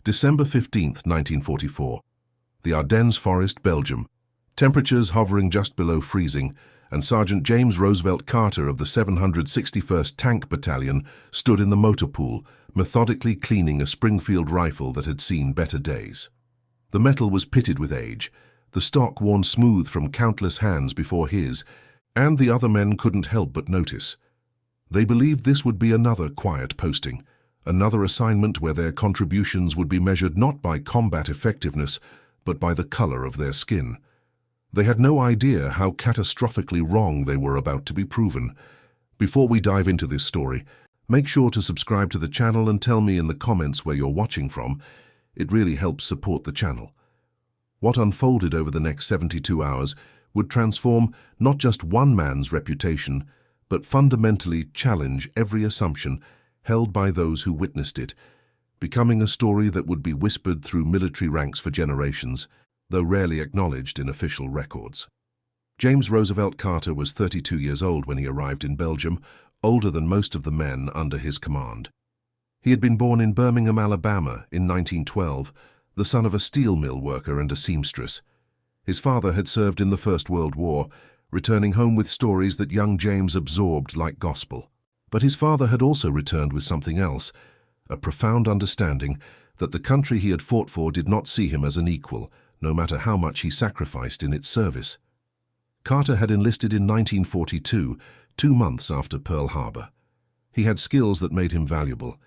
December 15th, 1944. The Ardennes Forest, Belgium. Temperatures hovering just below freezing, and Sergeant James Roosevelt Carter of the 761st Tank Battalion stood in the motor pool, methodically cleaning a Springfield rifle that had seen better days. The metal was pitted with age, the stock worn smooth from countless hands before his, and the other men couldn't help but notice. They believed this would be another quiet posting, another assignment where their contributions would be measured not by combat effectiveness, but by the color of their skin. They had no idea how catastrophically wrong they were about to be proven. Before we dive into this story, make sure to subscribe to the channel and tell me in the comments where you're watching from. It really helps support the channel. What unfolded over the next 72 hours would transform not just one man's reputation, but fundamentally challenge every assumption held by those who witnessed it, becoming a story that would be whispered through military ranks for generations, though rarely acknowledged in official records. James Roosevelt Carter was 32 years old when he arrived in Belgium, older than most of the men under his command. He had been born in Birmingham, Alabama in 1912, the son of a steel mill worker and a seamstress. His father had served in the First World War, returning home with stories that young James absorbed like gospel. But his father had also returned with something else, a profound understanding that the country he had fought for did not see him as an equal, no matter how much he sacrificed in its service. Carter had enlisted in 1942, 2 months after Pearl Harbor. He had skills that made him valuable.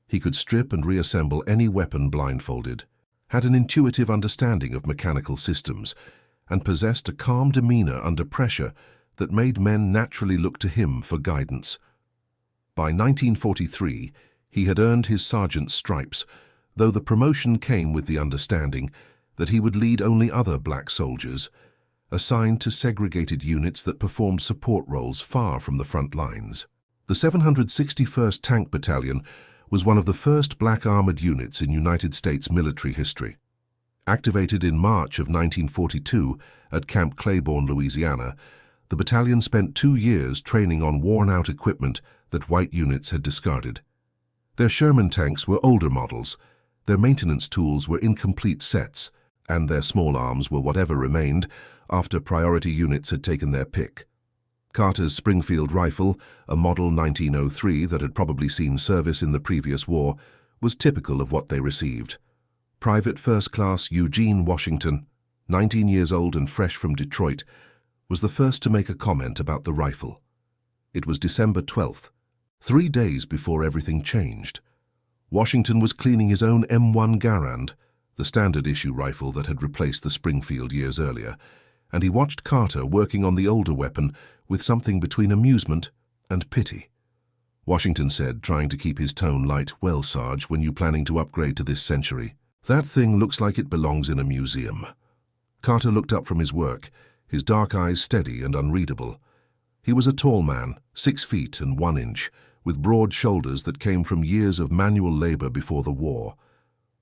He could strip and reassemble any weapon blindfolded, had an intuitive understanding of mechanical systems, and possessed a calm demeanor under pressure that made men naturally look to him for guidance. By 1943, he had earned his sergeant's stripes, though the promotion came with the understanding that he would lead only other black soldiers, assigned to segregated units that performed support roles far from the front lines. The 761st Tank Battalion was one of the first black armored units in United States military history. Activated in March of 1942 at Camp Claiborne, Louisiana, the battalion spent 2 years training on worn-out equipment that white units had discarded. Their Sherman tanks were older models, their maintenance tools were incomplete sets, and their small arms were whatever remained after priority units had taken their pick. Carter's Springfield rifle, a model 1903 that had probably seen service in the previous war, was typical of what they received. Private First Class Eugene Washington, 19 years old and fresh from Detroit, was the first to make a comment about the rifle. It was December 12th, 3 days before everything changed. Washington was cleaning his own M1 Garand, the standard-issue rifle that had replaced the Springfield years earlier, and he watched Carter working on the older weapon with something between amusement and pity. Washington said, trying to keep his tone light, "Well, Sarge, when you planning to upgrade to this century? That thing looks like it belongs in a museum." Carter looked up from his work, his dark eyes steady and unreadable. He was a tall man, 6 feet and 1 inch, with broad shoulders that came from years of manual labor before the war.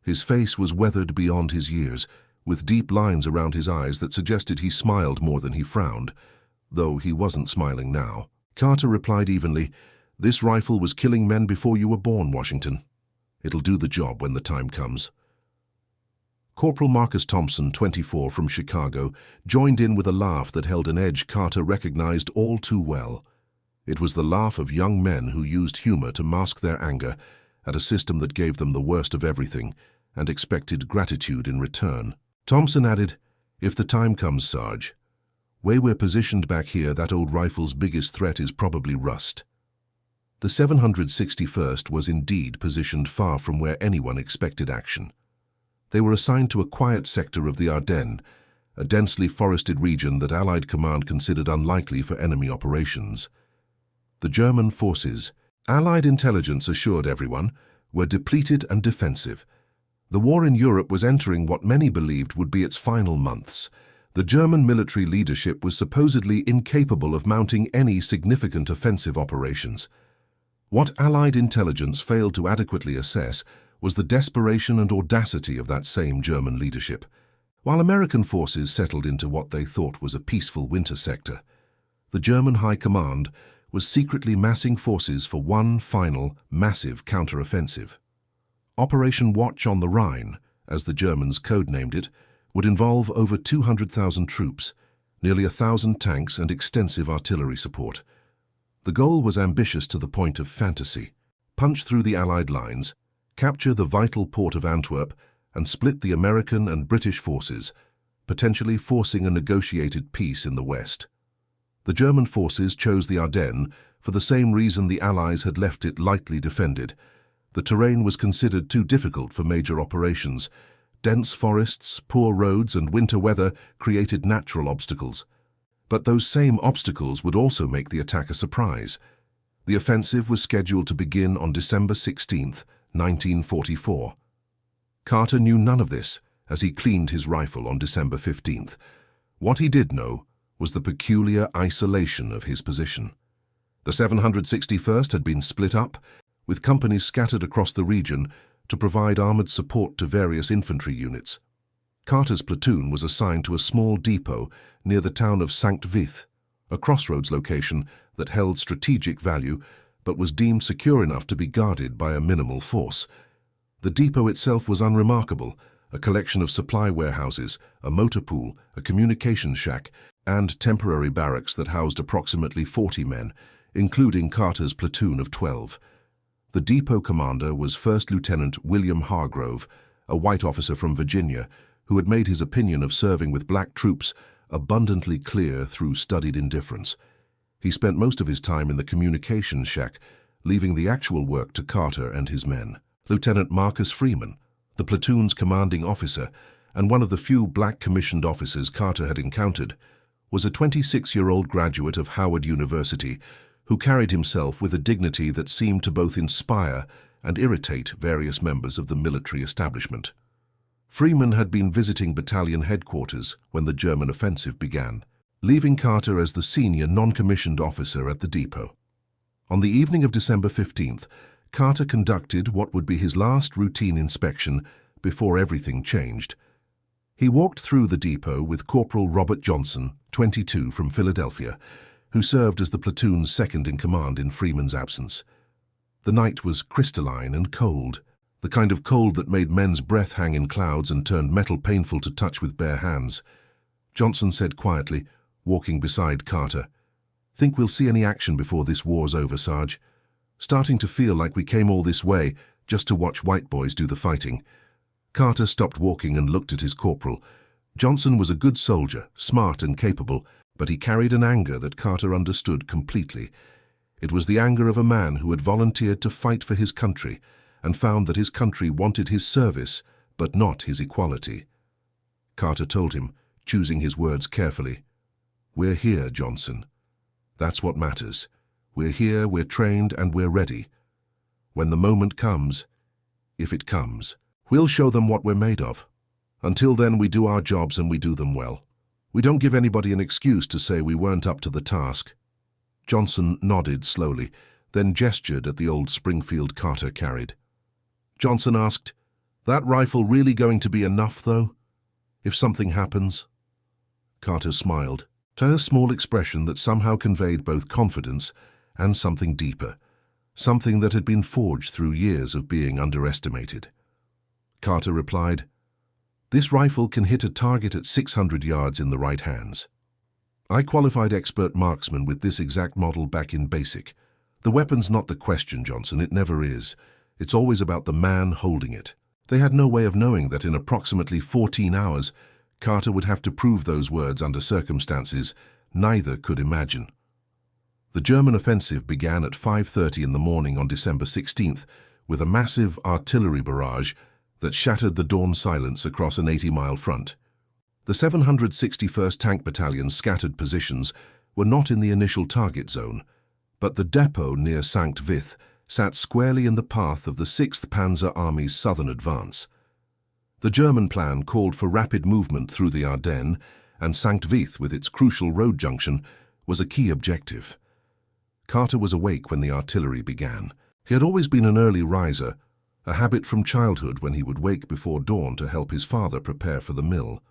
His face was weathered beyond his years, with deep lines around his eyes that suggested he smiled more than he frowned, though he wasn't smiling now. Carter replied evenly, "This rifle was killing men before you were born, Washington. It'll do the job when the time comes." Corporal Marcus Thompson, 24, from Chicago, joined in with a laugh that held an edge Carter recognized all too well. It was the laugh of young men who used humor to mask their anger at a system that gave them the worst of everything and expected gratitude in return. Thompson added, "If the time comes, Sarge, where we're positioned back here, that old rifle's biggest threat is probably rust." The 761st was indeed positioned far from where anyone expected action. They were assigned to a quiet sector of the Ardennes, a densely forested region that Allied command considered unlikely for enemy operations. The German forces, Allied intelligence assured everyone, were depleted and defensive. The war in Europe was entering what many believed would be its final months. The German military leadership was supposedly incapable of mounting any significant offensive operations. What Allied intelligence failed to adequately assess was the desperation and audacity of that same German leadership. While American forces settled into what they thought was a peaceful winter sector, the German High Command was secretly massing forces for one final, massive counteroffensive. Operation Watch on the Rhine, as the Germans codenamed it, would involve over 200,000 troops, nearly 1,000 tanks and extensive artillery support. The goal was ambitious to the point of fantasy: punch through the Allied lines, capture the vital port of Antwerp, and split the American and British forces, potentially forcing a negotiated peace in the West. The German forces chose the Ardennes for the same reason the Allies had left it lightly defended. The terrain was considered too difficult for major operations. Dense forests, poor roads, and winter weather created natural obstacles. But those same obstacles would also make the attack a surprise. The offensive was scheduled to begin on December 16, 1944. Carter knew none of this as he cleaned his rifle on December 15th. What he did know was the peculiar isolation of his position. The 761st had been split up, with companies scattered across the region to provide armored support to various infantry units. Carter's platoon was assigned to a small depot near the town of Sankt Vith, a crossroads location that held strategic value but was deemed secure enough to be guarded by a minimal force. The depot itself was unremarkable: a collection of supply warehouses, a motor pool, a communications shack, and temporary barracks that housed approximately 40 men, including Carter's platoon of 12. The depot commander was First Lieutenant William Hargrove, a white officer from Virginia, who had made his opinion of serving with black troops abundantly clear through studied indifference. He spent most of his time in the communications shack, leaving the actual work to Carter and his men. Lieutenant Marcus Freeman, the platoon's commanding officer and one of the few black commissioned officers Carter had encountered, was a 26-year-old graduate of Howard University who carried himself with a dignity that seemed to both inspire and irritate various members of the military establishment. Freeman had been visiting battalion headquarters when the German offensive began, leaving Carter as the senior non-commissioned officer at the depot. On the evening of December 15th, Carter conducted what would be his last routine inspection before everything changed. He walked through the depot with Corporal Robert Johnson, 22, from Philadelphia, who served as the platoon's second-in-command in Freeman's absence. The night was crystalline and cold, the kind of cold that made men's breath hang in clouds and turned metal painful to touch with bare hands. Johnson said quietly, walking beside Carter, "Think we'll see any action before this war's over, Sarge? Starting to feel like we came all this way just to watch white boys do the fighting." Carter stopped walking and looked at his corporal. Johnson was a good soldier, smart and capable, but he carried an anger that Carter understood completely. It was the anger of a man who had volunteered to fight for his country and found that his country wanted his service, but not his equality. Carter told him, choosing his words carefully, "We're here, Johnson. That's what matters. We're here, we're trained, and we're ready. When the moment comes, if it comes, we'll show them what we're made of. Until then, we do our jobs and we do them well. We don't give anybody an excuse to say we weren't up to the task." Johnson nodded slowly, then gestured at the old Springfield Carter carried. Johnson asked, "That rifle really going to be enough, though, if something happens?" Carter smiled, to a small expression that somehow conveyed both confidence and something deeper, something that had been forged through years of being underestimated. Carter replied, "This rifle can hit a target at 600 yards in the right hands. I qualified expert marksman with this exact model back in basic. The weapon's not the question, Johnson, it never is. It's always about the man holding it." They had no way of knowing that in approximately 14 hours, Carter would have to prove those words under circumstances neither could imagine. The German offensive began at 5:30 in the morning on December 16th with a massive artillery barrage that shattered the dawn silence across an 80-mile front. The 761st Tank Battalion's scattered positions were not in the initial target zone, but the depot near Sankt Vith sat squarely in the path of the 6th Panzer Army's southern advance. The German plan called for rapid movement through the Ardennes, and Sankt Vith, with its crucial road junction, was a key objective. Carter was awake when the artillery began. He had always been an early riser, a habit from childhood when he would wake before dawn to help his father prepare for the mill.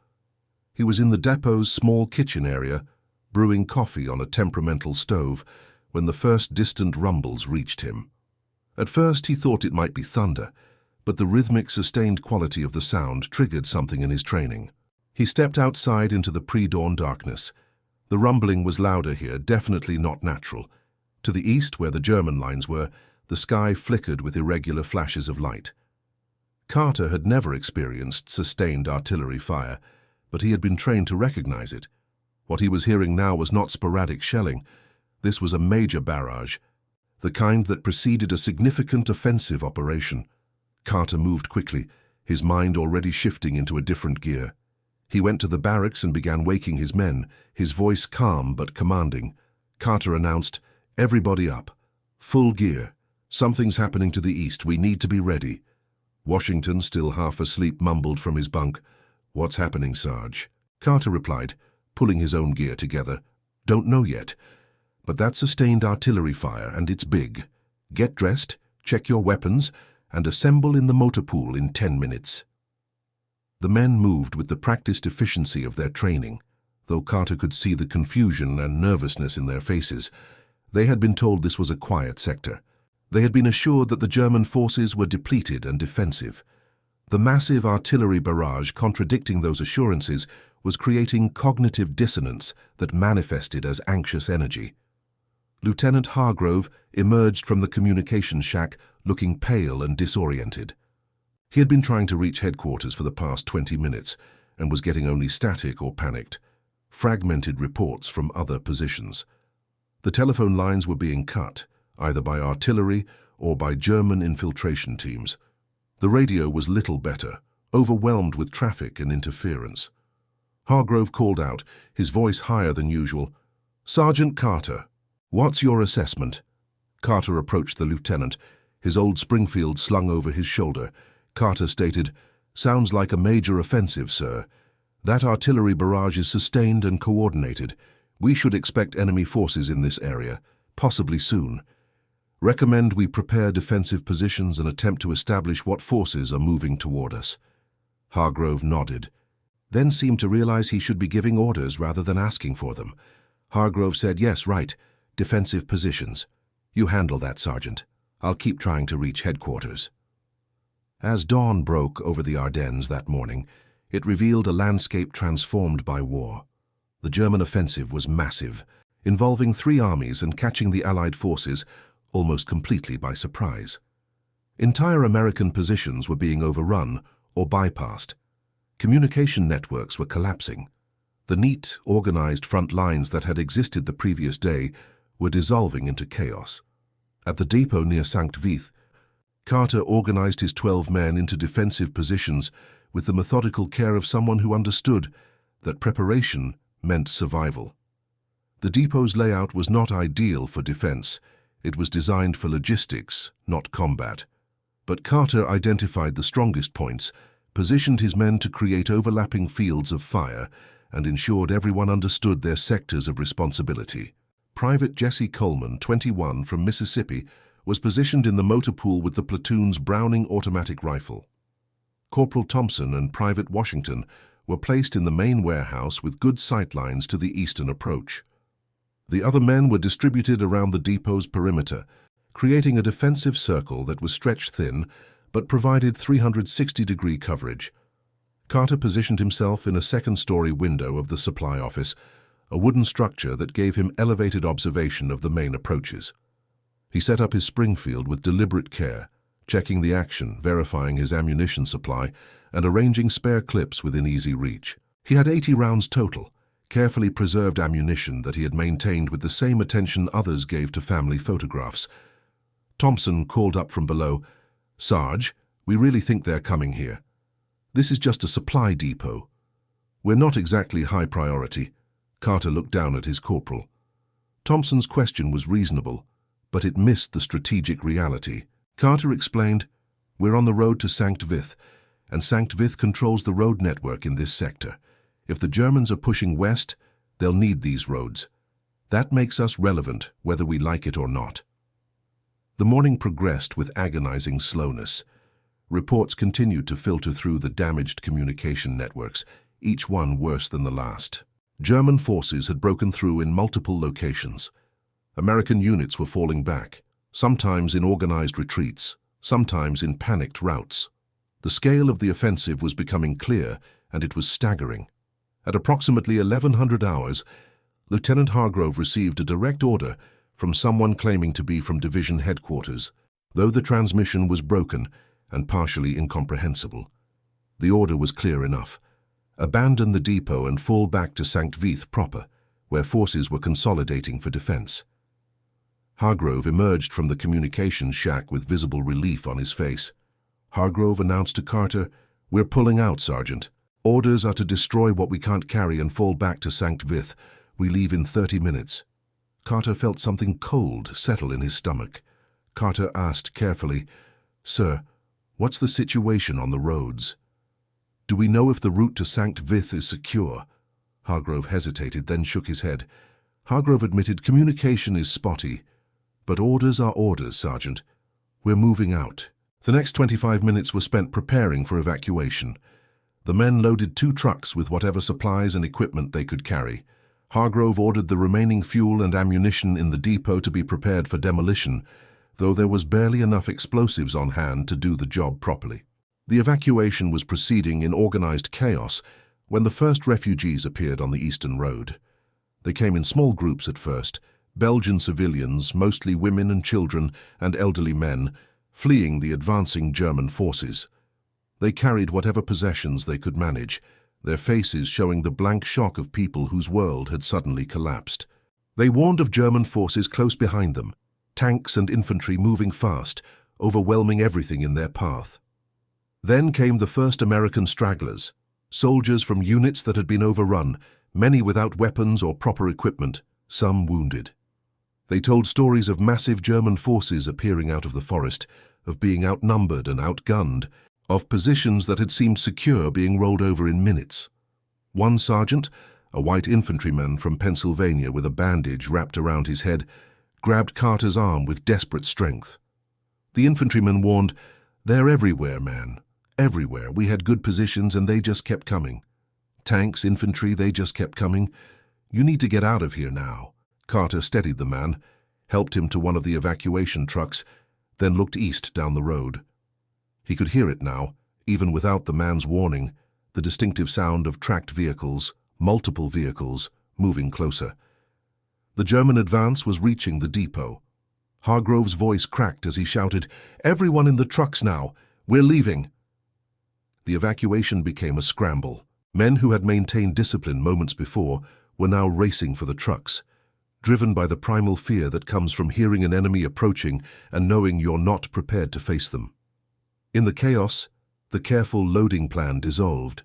He was in the depot's small kitchen area, brewing coffee on a temperamental stove, when the first distant rumbles reached him. At first he thought it might be thunder, but the rhythmic, sustained quality of the sound triggered something in his training. He stepped outside into the pre-dawn darkness. The rumbling was louder here, definitely not natural. To the east, where the German lines were, the sky flickered with irregular flashes of light. Carter had never experienced sustained artillery fire, but he had been trained to recognize it. What he was hearing now was not sporadic shelling. This was a major barrage, the kind that preceded a significant offensive operation. Carter moved quickly, his mind already shifting into a different gear. He went to the barracks and began waking his men, his voice calm but commanding. Carter announced, "Everybody up. Full gear. Something's happening to the east. We need to be ready." Washington, still half asleep, mumbled from his bunk, "What's happening, Sarge?" Carter replied, pulling his own gear together, "Don't know yet. But that's sustained artillery fire, and it's big. Get dressed, check your weapons, and assemble in the motor pool in 10 minutes. The men moved with the practiced efficiency of their training, though Carter could see the confusion and nervousness in their faces. They had been told this was a quiet sector. They had been assured that the German forces were depleted and defensive. The massive artillery barrage contradicting those assurances was creating cognitive dissonance that manifested as anxious energy. Lieutenant Hargrove emerged from the communications shack looking pale and disoriented. He had been trying to reach headquarters for the past 20 minutes and was getting only static or panicked, fragmented reports from other positions. The telephone lines were being cut, either by artillery or by German infiltration teams. The radio was little better, overwhelmed with traffic and interference. Hargrove called out, his voice higher than usual, "Sergeant Carter, what's your assessment?" Carter approached the lieutenant, his old Springfield slung over his shoulder. Carter stated, "Sounds like a major offensive, sir. That artillery barrage is sustained and coordinated. We should expect enemy forces in this area, possibly soon. Recommend we prepare defensive positions and attempt to establish what forces are moving toward us." Hargrove nodded, then seemed to realize he should be giving orders rather than asking for them. Hargrove said, "Yes, right. Defensive positions. You handle that, Sergeant. I'll keep trying to reach headquarters." As dawn broke over the Ardennes that morning, it revealed a landscape transformed by war. The German offensive was massive, involving 3 armies and catching the Allied forces almost completely by surprise. Entire American positions were being overrun or bypassed. Communication networks were collapsing. The neat, organized front lines that had existed the previous day were dissolving into chaos. At the depot near Sankt Vith, Carter organized his 12 men into defensive positions with the methodical care of someone who understood that preparation meant survival. The depot's layout was not ideal for defense. It was designed for logistics, not combat. But Carter identified the strongest points, positioned his men to create overlapping fields of fire, and ensured everyone understood their sectors of responsibility. Private Jesse Coleman, 21, from Mississippi, was positioned in the motor pool with the platoon's Browning automatic rifle. Corporal Thompson and Private Washington were placed in the main warehouse with good sightlines to the eastern approach. The other men were distributed around the depot's perimeter, creating a defensive circle that was stretched thin but provided 360-degree coverage. Carter positioned himself in a second-story window of the supply office, a wooden structure that gave him elevated observation of the main approaches. He set up his Springfield with deliberate care, checking the action, verifying his ammunition supply, and arranging spare clips within easy reach. He had 80 rounds total, carefully preserved ammunition that he had maintained with the same attention others gave to family photographs. Thompson called up from below, "Sarge, we really think they're coming here. This is just a supply depot. We're not exactly high priority." Carter looked down at his corporal. Thompson's question was reasonable, but it missed the strategic reality. Carter explained, "We're on the road to Sankt Vith, and Sankt Vith controls the road network in this sector. If the Germans are pushing west, they'll need these roads. That makes us relevant, whether we like it or not." The morning progressed with agonizing slowness. Reports continued to filter through the damaged communication networks, each one worse than the last. German forces had broken through in multiple locations. American units were falling back, sometimes in organized retreats, sometimes in panicked routes. The scale of the offensive was becoming clear, and it was staggering. At approximately 1100 hours, Lieutenant Hargrove received a direct order from someone claiming to be from division headquarters, though the transmission was broken and partially incomprehensible. The order was clear enough. Abandon the depot and fall back to Sankt Vith proper, where forces were consolidating for defense. Hargrove emerged from the communications shack with visible relief on his face. Hargrove announced to Carter, "We're pulling out, Sergeant. Orders are to destroy what we can't carry and fall back to Sankt Vith. We leave in 30 minutes. Carter felt something cold settle in his stomach. Carter asked carefully, "Sir, what's the situation on the roads? Do we know if the route to Sankt Vith is secure?" Hargrove hesitated, then shook his head. Hargrove admitted communication is spotty, but orders are orders, Sergeant. We're moving out. The next 25 minutes were spent preparing for evacuation. The men loaded 2 trucks with whatever supplies and equipment they could carry. Hargrove ordered the remaining fuel and ammunition in the depot to be prepared for demolition, though there was barely enough explosives on hand to do the job properly. The evacuation was proceeding in organized chaos when the first refugees appeared on the Eastern Road. They came in small groups at first, Belgian civilians, mostly women and children and elderly men, fleeing the advancing German forces. They carried whatever possessions they could manage, their faces showing the blank shock of people whose world had suddenly collapsed. They warned of German forces close behind them, tanks and infantry moving fast, overwhelming everything in their path. Then came the first American stragglers, soldiers from units that had been overrun, many without weapons or proper equipment, some wounded. They told stories of massive German forces appearing out of the forest, of being outnumbered and outgunned, of positions that had seemed secure being rolled over in minutes. One sergeant, a white infantryman from Pennsylvania with a bandage wrapped around his head, grabbed Carter's arm with desperate strength. The infantryman warned, "They're everywhere, man. Everywhere. We had good positions and they just kept coming. Tanks, infantry, they just kept coming. You need to get out of here now." Carter steadied the man, helped him to one of the evacuation trucks, then looked east down the road. He could hear it now, even without the man's warning, the distinctive sound of tracked vehicles, multiple vehicles, moving closer. The German advance was reaching the depot. Hargrove's voice cracked as he shouted, "Everyone in the trucks now! We're leaving!" The evacuation became a scramble. Men who had maintained discipline moments before were now racing for the trucks, driven by the primal fear that comes from hearing an enemy approaching and knowing you're not prepared to face them. In the chaos, the careful loading plan dissolved.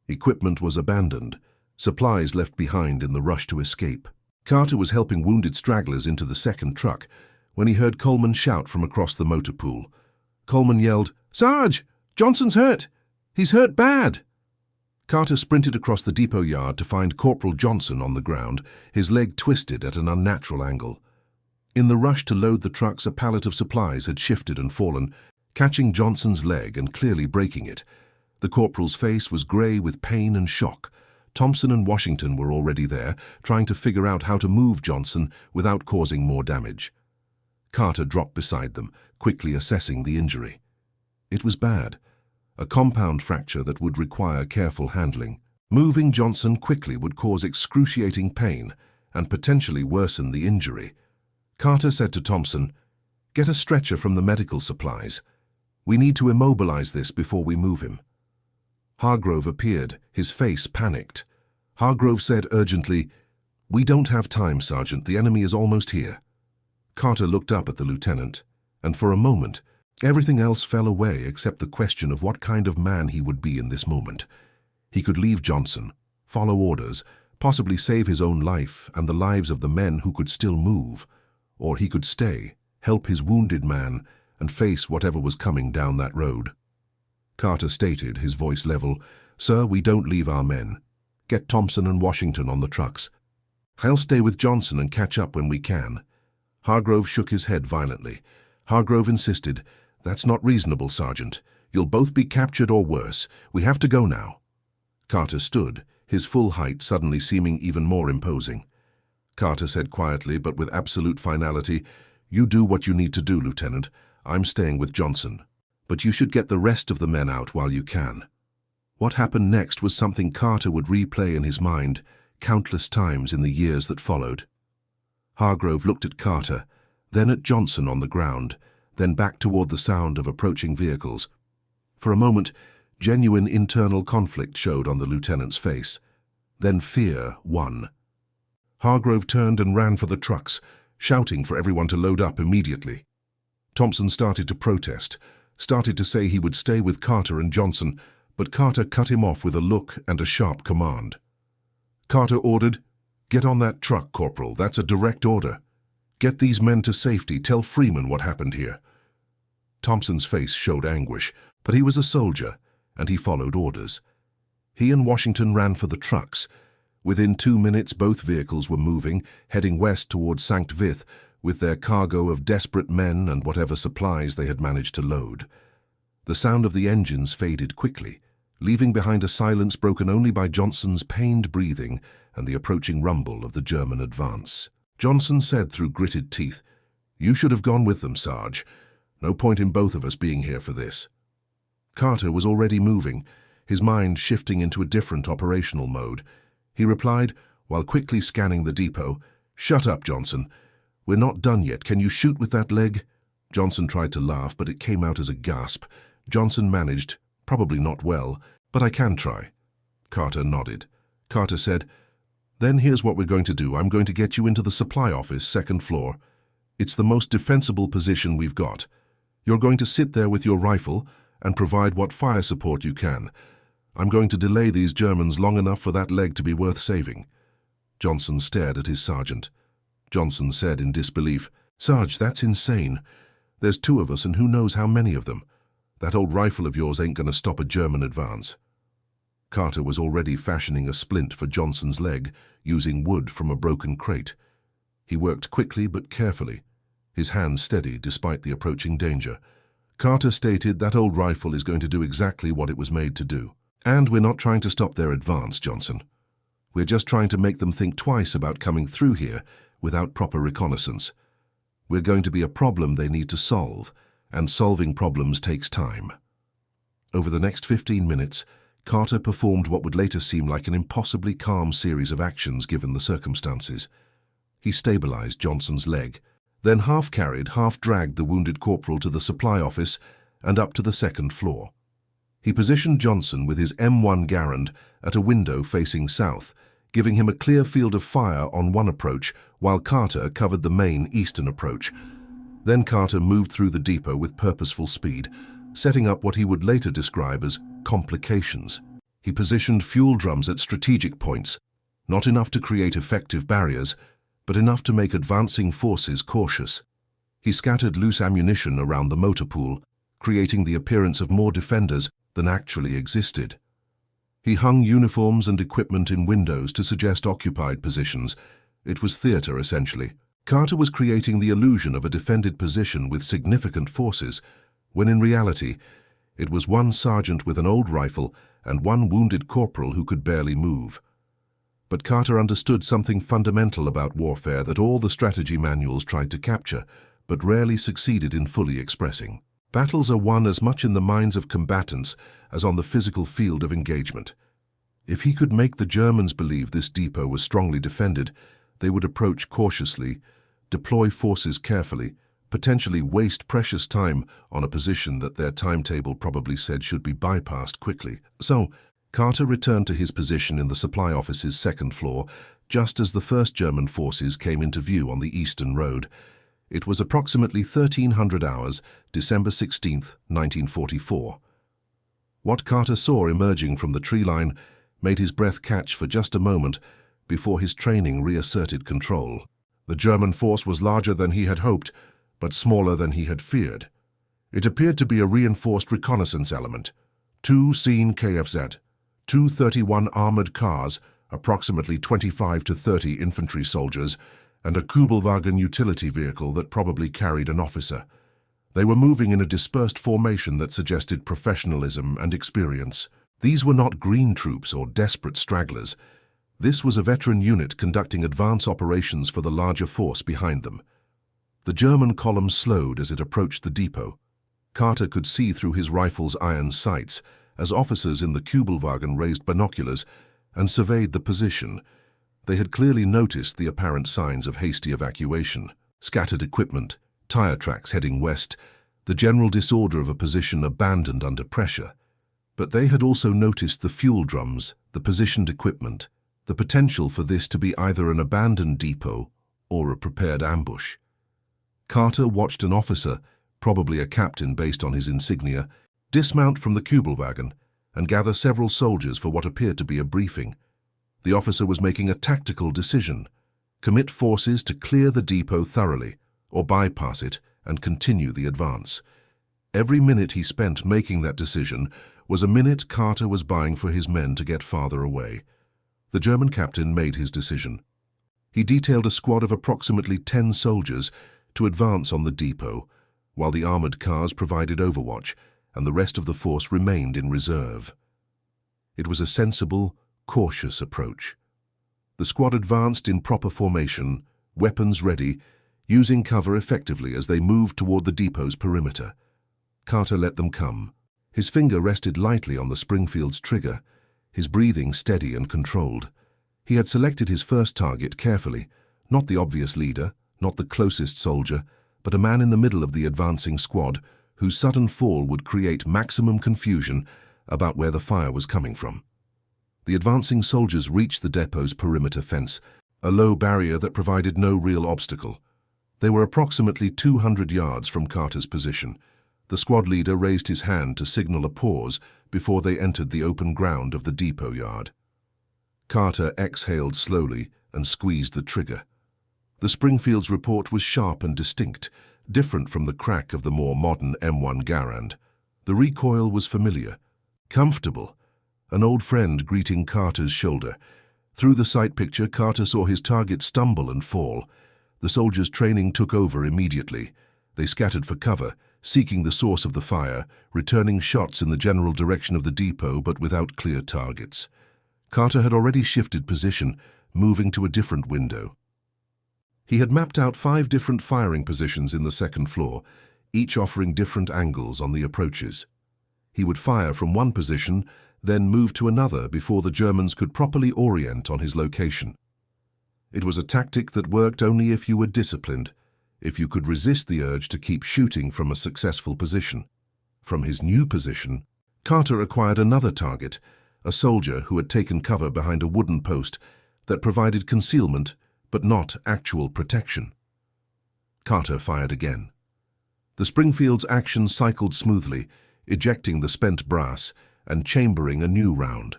Equipment was abandoned, supplies left behind in the rush to escape. Carter was helping wounded stragglers into the second truck when he heard Coleman shout from across the motor pool. Coleman yelled, "Sarge! Johnson's hurt! He's hurt bad!" Carter sprinted across the depot yard to find Corporal Johnson on the ground, his leg twisted at an unnatural angle. In the rush to load the trucks, a pallet of supplies had shifted and fallen, catching Johnson's leg and clearly breaking it. The corporal's face was grey with pain and shock. Thompson and Washington were already there, trying to figure out how to move Johnson without causing more damage. Carter dropped beside them, quickly assessing the injury. It was bad. A compound fracture that would require careful handling. Moving Johnson quickly would cause excruciating pain and potentially worsen the injury. Carter said to Thompson, "Get a stretcher from the medical supplies. We need to immobilize this before we move him." Hargrove appeared, his face panicked. Hargrove said urgently, "We don't have time, Sergeant. The enemy is almost here." Carter looked up at the lieutenant, and for a moment, everything else fell away except the question of what kind of man he would be in this moment. He could leave Johnson, follow orders, possibly save his own life and the lives of the men who could still move, or he could stay, help his wounded man, and face whatever was coming down that road. Carter stated, his voice level, "Sir, we don't leave our men. Get Thompson and Washington on the trucks. I'll stay with Johnson and catch up when we can." Hargrove shook his head violently. Hargrove insisted, "That's not reasonable, Sergeant. You'll both be captured or worse. We have to go now." Carter stood, his full height suddenly seeming even more imposing. Carter said quietly but with absolute finality, "You do what you need to do, Lieutenant. I'm staying with Johnson. But you should get the rest of the men out while you can." What happened next was something Carter would replay in his mind countless times in the years that followed. Hargrove looked at Carter, then at Johnson on the ground, then back toward the sound of approaching vehicles. For a moment, genuine internal conflict showed on the lieutenant's face. Then fear won. Hargrove turned and ran for the trucks, shouting for everyone to load up immediately. Thompson started to protest, started to say he would stay with Carter and Johnson, but Carter cut him off with a look and a sharp command. Carter ordered, "Get on that truck, Corporal. That's a direct order. Get these men to safety. Tell Freeman what happened here." Thompson's face showed anguish, but he was a soldier, and he followed orders. He and Washington ran for the trucks. Within 2 minutes, both vehicles were moving, heading west towards Sankt Vith, with their cargo of desperate men and whatever supplies they had managed to load. The sound of the engines faded quickly, leaving behind a silence broken only by Johnson's pained breathing and the approaching rumble of the German advance. Johnson said through gritted teeth, "You should have gone with them, Sarge. No point in both of us being here for this." Carter was already moving, his mind shifting into a different operational mode. He replied, while quickly scanning the depot, "Shut up, Johnson. We're not done yet. Can you shoot with that leg?" Johnson tried to laugh, but it came out as a gasp. Johnson managed, probably not well, "But I can try." Carter nodded. Carter said, "Then here's what we're going to do. I'm going to get you into the supply office, second floor. It's the most defensible position we've got. You're going to sit there with your rifle and provide what fire support you can. I'm going to delay these Germans long enough for that leg to be worth saving." Johnson stared at his sergeant. Johnson said in disbelief, "Sarge, that's insane. There's 2 of us and who knows how many of them. That old rifle of yours ain't going to stop a German advance." Carter was already fashioning a splint for Johnson's leg, using wood from a broken crate. He worked quickly but carefully, his hands steady despite the approaching danger. Carter stated, "That old rifle is going to do exactly what it was made to do. And we're not trying to stop their advance, Johnson. We're just trying to make them think twice about coming through here without proper reconnaissance. We're going to be a problem they need to solve, and solving problems takes time." Over the next 15 minutes, Carter performed what would later seem like an impossibly calm series of actions given the circumstances. He stabilized Johnson's leg, then half-carried, half-dragged the wounded corporal to the supply office and up to the second floor. He positioned Johnson with his M1 Garand at a window facing south, giving him a clear field of fire on one approach, while Carter covered the main eastern approach. Then Carter moved through the depot with purposeful speed, setting up what he would later describe as complications. He positioned fuel drums at strategic points, not enough to create effective barriers, but enough to make advancing forces cautious. He scattered loose ammunition around the motor pool, creating the appearance of more defenders than actually existed. He hung uniforms and equipment in windows to suggest occupied positions. It was theater, essentially. Carter was creating the illusion of a defended position with significant forces, when in reality, it was one sergeant with an old rifle and one wounded corporal who could barely move. But Carter understood something fundamental about warfare that all the strategy manuals tried to capture, but rarely succeeded in fully expressing. Battles are won as much in the minds of combatants as on the physical field of engagement. If he could make the Germans believe this depot was strongly defended, they would approach cautiously, deploy forces carefully, potentially waste precious time on a position that their timetable probably said should be bypassed quickly. So, Carter returned to his position in the supply office's second floor just as the first German forces came into view on the eastern road. It was approximately 1300 hours, December 16, 1944. What Carter saw emerging from the tree line made his breath catch for just a moment before his training reasserted control. The German force was larger than he had hoped, but smaller than he had feared. It appeared to be a reinforced reconnaissance element. 2 seen KFZ, 231 armored cars, approximately 25 to 30 infantry soldiers, and a Kubelwagen utility vehicle that probably carried an officer. They were moving in a dispersed formation that suggested professionalism and experience. These were not green troops or desperate stragglers. This was a veteran unit conducting advance operations for the larger force behind them. The German column slowed as it approached the depot. Carter could see through his rifle's iron sights as officers in the Kübelwagen raised binoculars and surveyed the position. They had clearly noticed the apparent signs of hasty evacuation, scattered equipment, tire tracks heading west, the general disorder of a position abandoned under pressure. But they had also noticed the fuel drums, the positioned equipment, the potential for this to be either an abandoned depot or a prepared ambush. Carter watched an officer, probably a captain based on his insignia, dismount from the Kübelwagen and gather several soldiers for what appeared to be a briefing. The officer was making a tactical decision: commit forces to clear the depot thoroughly, or bypass it and continue the advance. Every minute he spent making that decision was a minute Carter was buying for his men to get farther away. The German captain made his decision. He detailed a squad of approximately 10 soldiers to advance on the depot, while the armored cars provided overwatch and the rest of the force remained in reserve. It was a sensible, cautious approach. The squad advanced in proper formation, weapons ready, using cover effectively as they moved toward the depot's perimeter. Carter let them come. His finger rested lightly on the Springfield's trigger, his breathing steady and controlled. He had selected his first target carefully, not the obvious leader, not the closest soldier, but a man in the middle of the advancing squad whose sudden fall would create maximum confusion about where the fire was coming from. The advancing soldiers reached the depot's perimeter fence, a low barrier that provided no real obstacle. They were approximately 200 yards from Carter's position. The squad leader raised his hand to signal a pause before they entered the open ground of the depot yard. Carter exhaled slowly and squeezed the trigger. The Springfield's report was sharp and distinct, different from the crack of the more modern M1 Garand. The recoil was familiar, comfortable, an old friend greeting Carter's shoulder. Through the sight picture, Carter saw his target stumble and fall. The soldiers' training took over immediately. They scattered for cover, seeking the source of the fire, returning shots in the general direction of the depot but without clear targets. Carter had already shifted position, moving to a different window. He had mapped out 5 different firing positions in the second floor, each offering different angles on the approaches. He would fire from one position, then move to another before the Germans could properly orient on his location. It was a tactic that worked only if you were disciplined, if you could resist the urge to keep shooting from a successful position. From his new position, Carter acquired another target, a soldier who had taken cover behind a wooden post that provided concealment but not actual protection. Carter fired again. The Springfield's action cycled smoothly, ejecting the spent brass and chambering a new round.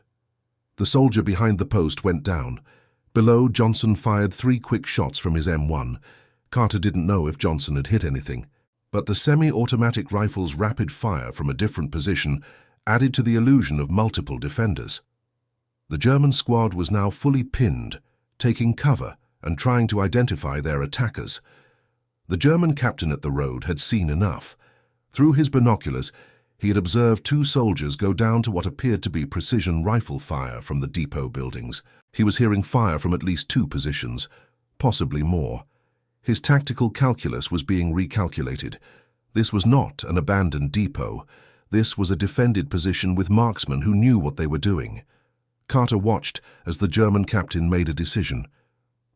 The soldier behind the post went down. Below, Johnson fired 3 quick shots from his M1. Carter didn't know if Johnson had hit anything, but the semi-automatic rifle's rapid fire from a different position added to the illusion of multiple defenders. The German squad was now fully pinned, taking cover and trying to identify their attackers. The German captain at the road had seen enough. Through his binoculars, he had observed 2 soldiers go down to what appeared to be precision rifle fire from the depot buildings. He was hearing fire from at least 2 positions, possibly more. His tactical calculus was being recalculated. This was not an abandoned depot. This was a defended position with marksmen who knew what they were doing. Carter watched as the German captain made a decision.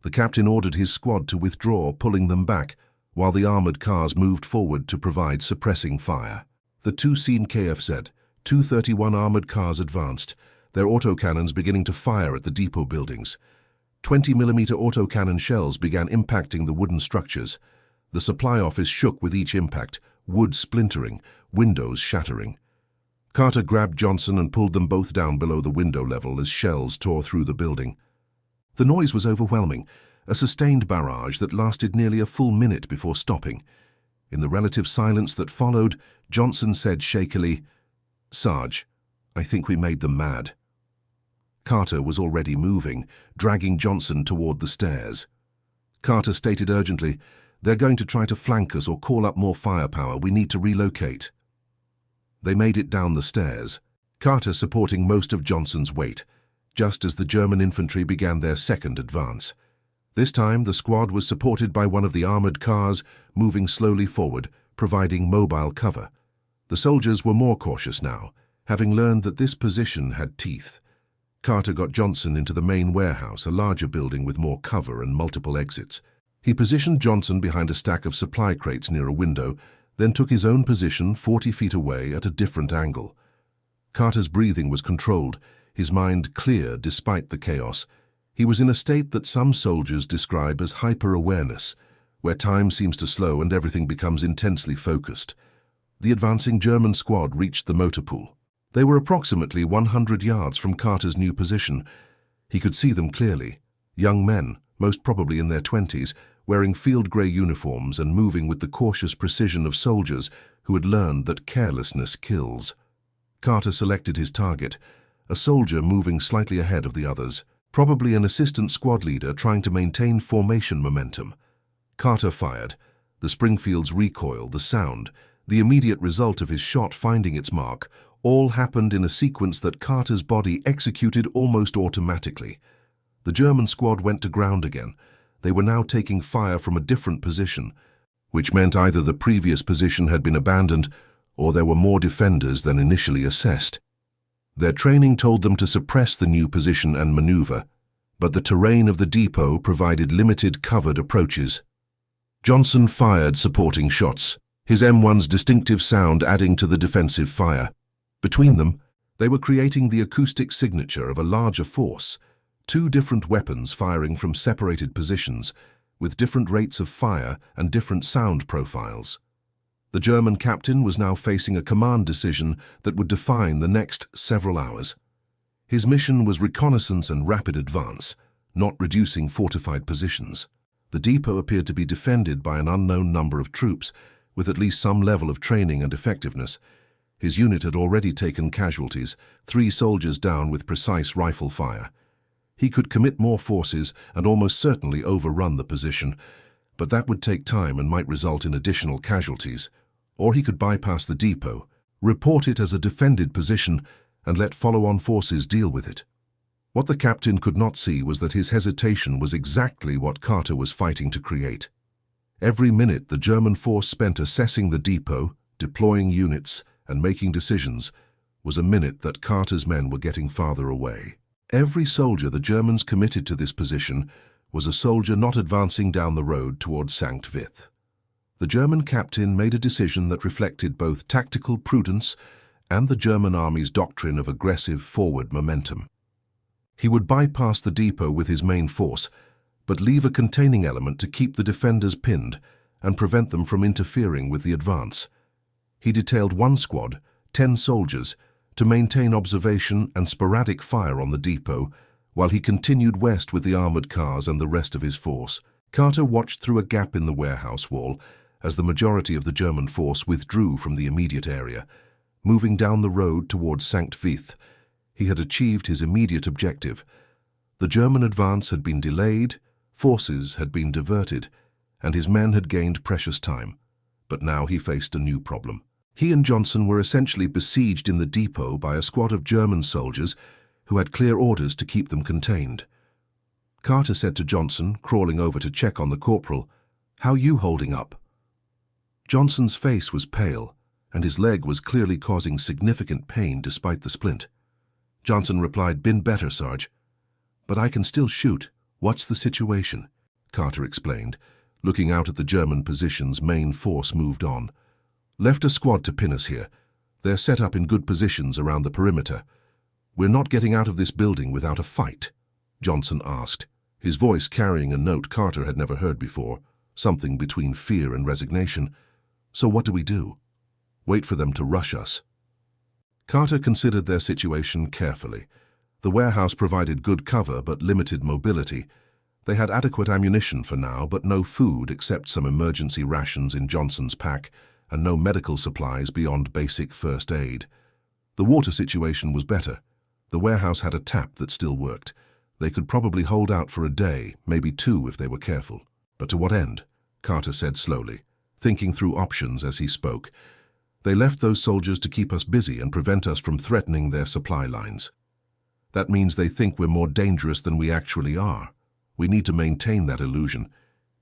The captain ordered his squad to withdraw, pulling them back, while the armored cars moved forward to provide suppressing fire. The 2-scene KFZ, 231 armored cars advanced, their autocannons beginning to fire at the depot buildings. 20mm autocannon shells began impacting the wooden structures. The supply office shook with each impact, wood splintering, windows shattering. Carter grabbed Johnson and pulled them both down below the window level as shells tore through the building. The noise was overwhelming, a sustained barrage that lasted nearly a full minute before stopping. In the relative silence that followed, Johnson said shakily, "Sarge, I think we made them mad." Carter was already moving, dragging Johnson toward the stairs. Carter stated urgently, "They're going to try to flank us or call up more firepower. We need to relocate." They made it down the stairs, Carter supporting most of Johnson's weight, just as the German infantry began their second advance. This time, the squad was supported by one of the armored cars, moving slowly forward, providing mobile cover. The soldiers were more cautious now, having learned that this position had teeth. Carter got Johnson into the main warehouse, a larger building with more cover and multiple exits. He positioned Johnson behind a stack of supply crates near a window, then took his own position 40 feet away at a different angle. Carter's breathing was controlled, his mind clear despite the chaos. He was in a state that some soldiers describe as hyper-awareness, where time seems to slow and everything becomes intensely focused. The advancing German squad reached the motor pool. They were approximately 100 yards from Carter's new position. He could see them clearly. Young men, most probably in their 20s, wearing field grey uniforms and moving with the cautious precision of soldiers who had learned that carelessness kills. Carter selected his target, a soldier moving slightly ahead of the others, probably an assistant squad leader trying to maintain formation momentum. Carter fired. The Springfield's recoil, the sound, the immediate result of his shot finding its mark, all happened in a sequence that Carter's body executed almost automatically. The German squad went to ground again. They were now taking fire from a different position, which meant either the previous position had been abandoned or there were more defenders than initially assessed. Their training told them to suppress the new position and maneuver, but the terrain of the depot provided limited covered approaches. Johnson fired supporting shots, his M1's distinctive sound adding to the defensive fire. Between them, they were creating the acoustic signature of a larger force, two different weapons firing from separated positions, with different rates of fire and different sound profiles. The German captain was now facing a command decision that would define the next several hours. His mission was reconnaissance and rapid advance, not reducing fortified positions. The depot appeared to be defended by an unknown number of troops, with at least some level of training and effectiveness. His unit had already taken casualties, 3 soldiers down with precise rifle fire. He could commit more forces and almost certainly overrun the position, but that would take time and might result in additional casualties. Or he could bypass the depot, report it as a defended position, and let follow-on forces deal with it. What the captain could not see was that his hesitation was exactly what Carter was fighting to create. Every minute the German force spent assessing the depot, deploying units, and making decisions was a minute that Carter's men were getting farther away. Every soldier the Germans committed to this position was a soldier not advancing down the road towards Sankt Vith. The German captain made a decision that reflected both tactical prudence and the German army's doctrine of aggressive forward momentum. He would bypass the depot with his main force, but leave a containing element to keep the defenders pinned and prevent them from interfering with the advance. He detailed one squad, 10 soldiers, to maintain observation and sporadic fire on the depot, while he continued west with the armored cars and the rest of his force. Carter watched through a gap in the warehouse wall as the majority of the German force withdrew from the immediate area. Moving down the road towards Sankt Vith, he had achieved his immediate objective. The German advance had been delayed, forces had been diverted, and his men had gained precious time. But now he faced a new problem. He and Johnson were essentially besieged in the depot by a squad of German soldiers who had clear orders to keep them contained. Carter said to Johnson, crawling over to check on the corporal, "How you holding up?" Johnson's face was pale, and his leg was clearly causing significant pain despite the splint. Johnson replied, "Been better, Sarge. But I can still shoot. What's the situation?" Carter explained. Looking out at the German positions, main force moved on. "Left a squad to pin us here. They're set up in good positions around the perimeter. We're not getting out of this building without a fight," Johnson asked, his voice carrying a note Carter had never heard before, something between fear and resignation. "So what do we do? Wait for them to rush us?" Carter considered their situation carefully. The warehouse provided good cover but limited mobility. They had adequate ammunition for now, but no food except some emergency rations in Johnson's pack, and no medical supplies beyond basic first aid. The water situation was better. The warehouse had a tap that still worked. They could probably hold out for a day, maybe 2 if they were careful. But to what end? Carter said slowly, thinking through options as he spoke. They left those soldiers to keep us busy and prevent us from threatening their supply lines. That means they think we're more dangerous than we actually are. We need to maintain that illusion.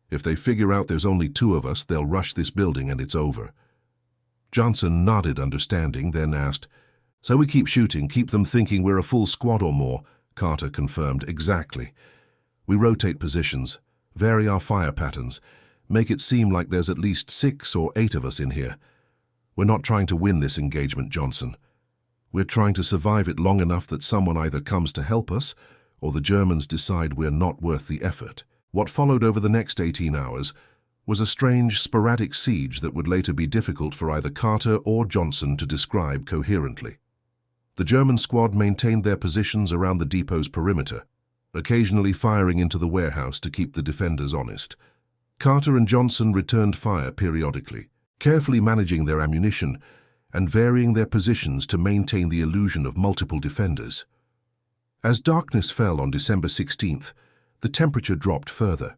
If they figure out there's only 2 of us, they'll rush this building and it's over." Johnson nodded understanding, then asked, "So we keep shooting, keep them thinking we're a full squad or more?" Carter confirmed, "Exactly. We rotate positions, vary our fire patterns, make it seem like there's at least 6 or 8 of us in here. We're not trying to win this engagement, Johnson. We're trying to survive it long enough that someone either comes to help us or the Germans decide we're not worth the effort." What followed over the next 18 hours was a strange, sporadic siege that would later be difficult for either Carter or Johnson to describe coherently. The German squad maintained their positions around the depot's perimeter, occasionally firing into the warehouse to keep the defenders honest. Carter and Johnson returned fire periodically, carefully managing their ammunition and varying their positions to maintain the illusion of multiple defenders. As darkness fell on December 16th, the temperature dropped further.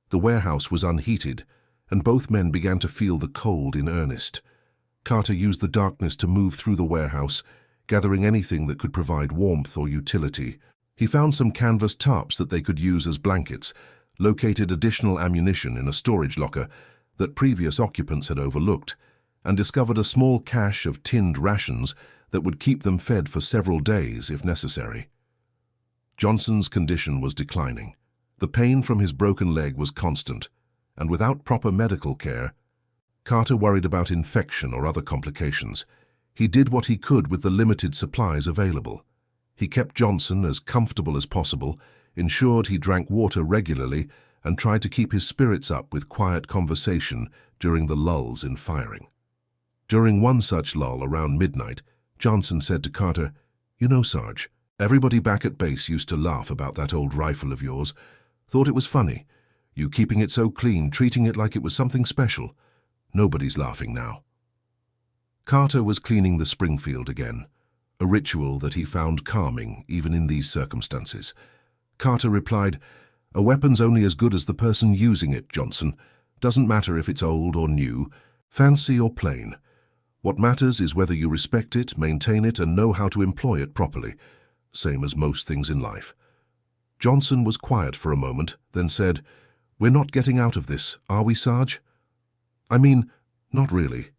The warehouse was unheated, and both men began to feel the cold in earnest. Carter used the darkness to move through the warehouse, gathering anything that could provide warmth or utility. He found some canvas tarps that they could use as blankets, located additional ammunition in a storage locker that previous occupants had overlooked, and discovered a small cache of tinned rations that would keep them fed for several days if necessary. Johnson's condition was declining. The pain from his broken leg was constant, and without proper medical care, Carter worried about infection or other complications. He did what he could with the limited supplies available. He kept Johnson as comfortable as possible, ensured he drank water regularly, and tried to keep his spirits up with quiet conversation during the lulls in firing. During one such lull around midnight, Johnson said to Carter, "You know, Sarge, everybody back at base used to laugh about that old rifle of yours. Thought it was funny. You keeping it so clean, treating it like it was something special. Nobody's laughing now." Carter was cleaning the Springfield again, a ritual that he found calming even in these circumstances. Carter replied, "A weapon's only as good as the person using it, Johnson. Doesn't matter if it's old or new, fancy or plain. What matters is whether you respect it, maintain it, and know how to employ it properly. Same as most things in life." Johnson was quiet for a moment, then said, "We're not getting out of this, are we, Sarge?" "I mean, not really.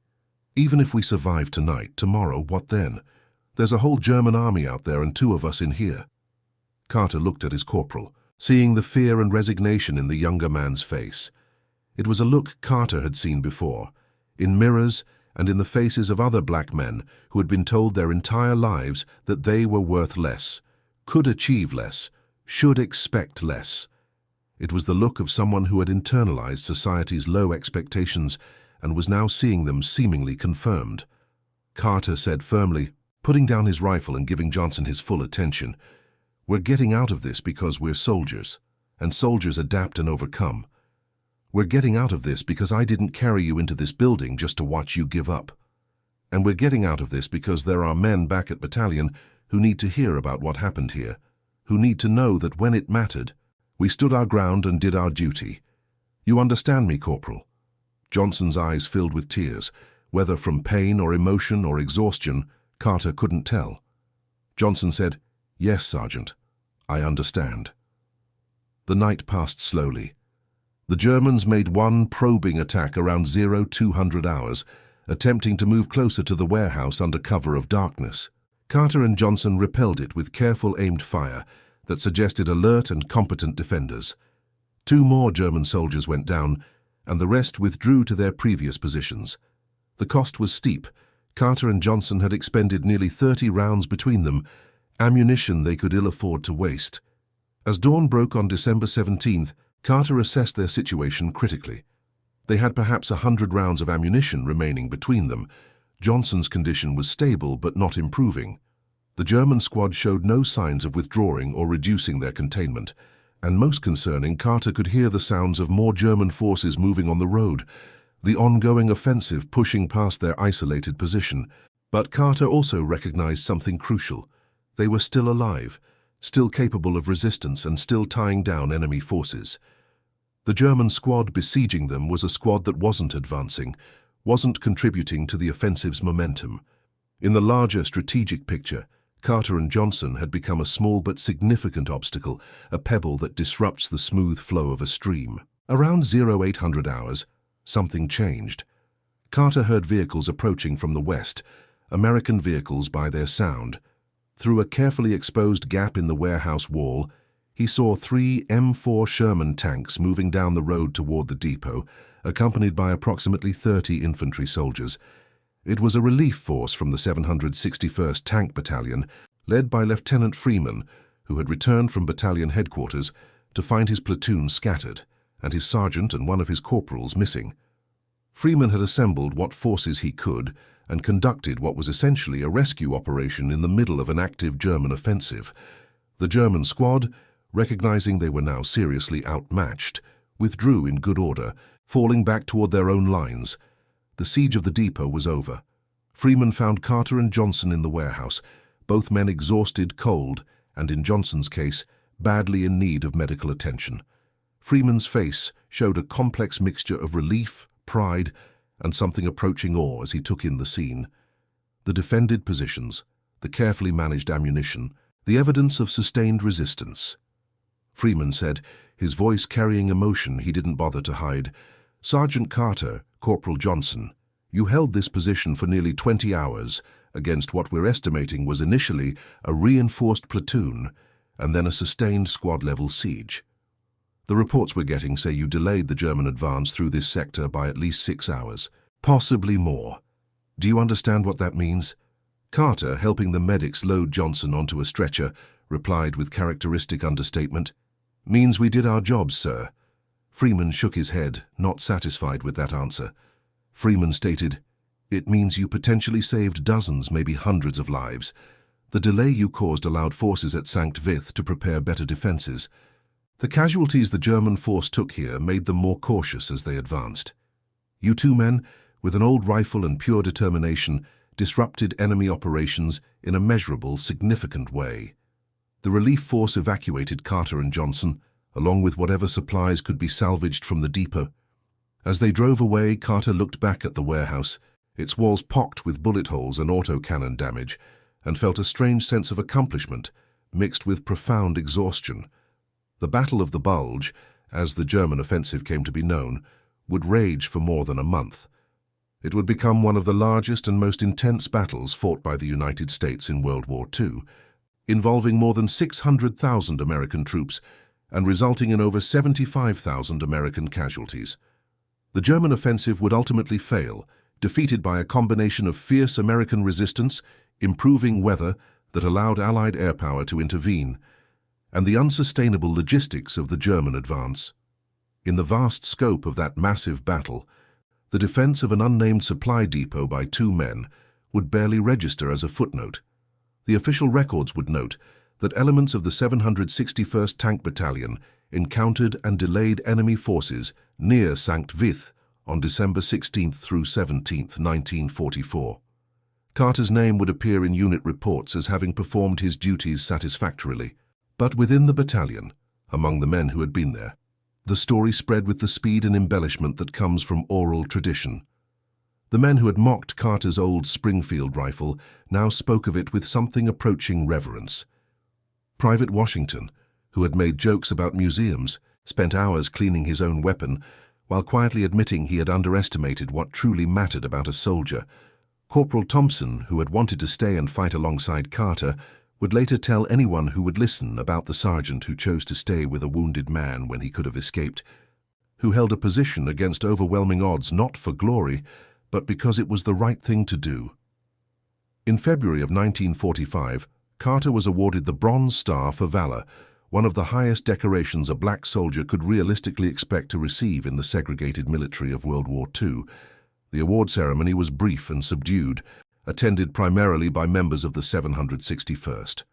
Even if we survive tonight, tomorrow, what then? There's a whole German army out there and 2 of us in here." Carter looked at his corporal, seeing the fear and resignation in the younger man's face. It was a look Carter had seen before, in mirrors and in the faces of other black men who had been told their entire lives that they were worth less, could achieve less, should expect less. It was the look of someone who had internalized society's low expectations and was now seeing them seemingly confirmed. Carter said firmly, putting down his rifle and giving Johnson his full attention, "We're getting out of this because we're soldiers, and soldiers adapt and overcome. We're getting out of this because I didn't carry you into this building just to watch you give up. And we're getting out of this because there are men back at battalion who need to hear about what happened here, who need to know that when it mattered, we stood our ground and did our duty. You understand me, Corporal?" Johnson's eyes filled with tears. Whether from pain or emotion or exhaustion, Carter couldn't tell. Johnson said, "Yes, Sergeant, I understand." The night passed slowly. The Germans made one probing attack around 0200 hours, attempting to move closer to the warehouse under cover of darkness. Carter and Johnson repelled it with careful aimed fire that suggested alert and competent defenders. 2 more German soldiers went down, and the rest withdrew to their previous positions. The cost was steep. Carter and Johnson had expended nearly 30 rounds between them, ammunition they could ill afford to waste. As dawn broke on December 17th, Carter assessed their situation critically. They had perhaps 100 rounds of ammunition remaining between them. Johnson's condition was stable but not improving. The German squad showed no signs of withdrawing or reducing their containment, and most concerning, Carter could hear the sounds of more German forces moving on the road, the ongoing offensive pushing past their isolated position. But Carter also recognized something crucial. They were still alive, still capable of resistance and still tying down enemy forces. The German squad besieging them was a squad that wasn't advancing, wasn't contributing to the offensive's momentum. In the larger strategic picture, Carter and Johnson had become a small but significant obstacle, a pebble that disrupts the smooth flow of a stream. Around 0800 hours, something changed. Carter heard vehicles approaching from the west, American vehicles by their sound. Through a carefully exposed gap in the warehouse wall, he saw 3 M4 Sherman tanks moving down the road toward the depot, accompanied by approximately 30 infantry soldiers. It was a relief force from the 761st Tank Battalion, led by Lieutenant Freeman, who had returned from battalion headquarters to find his platoon scattered and his sergeant and one of his corporals missing. Freeman had assembled what forces he could and conducted what was essentially a rescue operation in the middle of an active German offensive. The German squad, recognizing they were now seriously outmatched, withdrew in good order, falling back toward their own lines. The siege of the depot was over. Freeman found Carter and Johnson in the warehouse, both men exhausted, cold, and in Johnson's case, badly in need of medical attention. Freeman's face showed a complex mixture of relief, pride, and something approaching awe as he took in the scene. The defended positions, the carefully managed ammunition, the evidence of sustained resistance. Freeman said, his voice carrying emotion he didn't bother to hide, "Sergeant Carter, Corporal Johnson, you held this position for nearly 20 hours against what we're estimating was initially a reinforced platoon and then a sustained squad-level siege. The reports we're getting say you delayed the German advance through this sector by at least 6 hours, possibly more. Do you understand what that means?" Carter, helping the medics load Johnson onto a stretcher, replied with characteristic understatement, "Means we did our jobs, sir." Freeman shook his head, not satisfied with that answer. Freeman stated, "It means you potentially saved dozens, maybe hundreds of lives. The delay you caused allowed forces at Sankt Vith to prepare better defenses. The casualties the German force took here made them more cautious as they advanced. You two men, with an old rifle and pure determination, disrupted enemy operations in a measurable, significant way. The relief force evacuated Carter and Johnson, along with whatever supplies could be salvaged from the depot. As they drove away, Carter looked back at the warehouse, its walls pocked with bullet holes and autocannon damage, and felt a strange sense of accomplishment, mixed with profound exhaustion. The Battle of the Bulge, as the German offensive came to be known, would rage for more than a month. It would become one of the largest and most intense battles fought by the United States in World War II, involving more than 600,000 American troops and resulting in over 75,000 American casualties. The German offensive would ultimately fail, defeated by a combination of fierce American resistance, improving weather that allowed Allied air power to intervene, and the unsustainable logistics of the German advance. In the vast scope of that massive battle, the defense of an unnamed supply depot by 2 men would barely register as a footnote. The official records would note that elements of the 761st Tank Battalion encountered and delayed enemy forces near Sankt Vith on December 16th through 17th, 1944. Carter's name would appear in unit reports as having performed his duties satisfactorily. But within the battalion, among the men who had been there, the story spread with the speed and embellishment that comes from oral tradition. The men who had mocked Carter's old Springfield rifle now spoke of it with something approaching reverence. Private Washington, who had made jokes about museums, spent hours cleaning his own weapon, while quietly admitting he had underestimated what truly mattered about a soldier. Corporal Thompson, who had wanted to stay and fight alongside Carter, would later tell anyone who would listen about the sergeant who chose to stay with a wounded man when he could have escaped, who held a position against overwhelming odds not for glory, but because it was the right thing to do. In February of 1945, Carter was awarded the Bronze Star for Valor, one of the highest decorations a black soldier could realistically expect to receive in the segregated military of World War II. The award ceremony was brief and subdued, attended primarily by members of the 761st.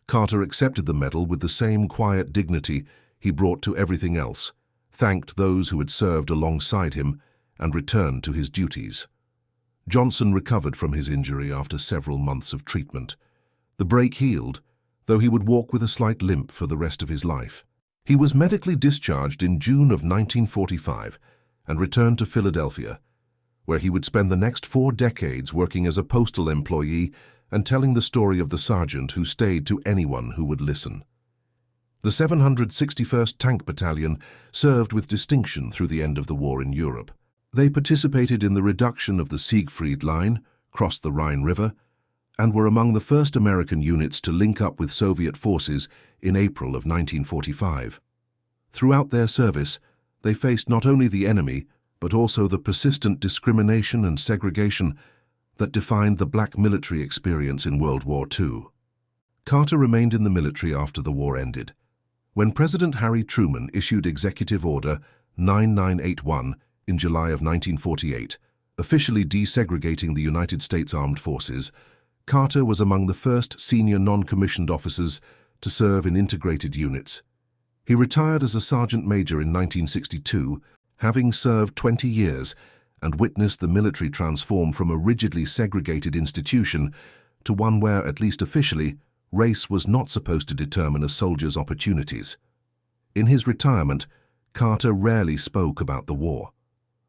Carter accepted the medal with the same quiet dignity he brought to everything else, thanked those who had served alongside him, and returned to his duties. Johnson recovered from his injury after several months of treatment. The break healed, though he would walk with a slight limp for the rest of his life. He was medically discharged in June of 1945 and returned to Philadelphia, where he would spend the next 4 decades working as a postal employee and telling the story of the sergeant who stayed to anyone who would listen. The 761st Tank Battalion served with distinction through the end of the war in Europe. They participated in the reduction of the Siegfried Line, crossed the Rhine River, and were among the first American units to link up with Soviet forces in April of 1945. Throughout their service, they faced not only the enemy, but also the persistent discrimination and segregation that defined the black military experience in World War II. Carter remained in the military after the war ended. When President Harry Truman issued Executive Order 9981 in July of 1948, officially desegregating the United States Armed Forces, Carter was among the first senior non-commissioned officers to serve in integrated units. He retired as a sergeant major in 1962, having served 20 years and witnessed the military transform from a rigidly segregated institution to one where, at least officially, race was not supposed to determine a soldier's opportunities. In his retirement, Carter rarely spoke about the war.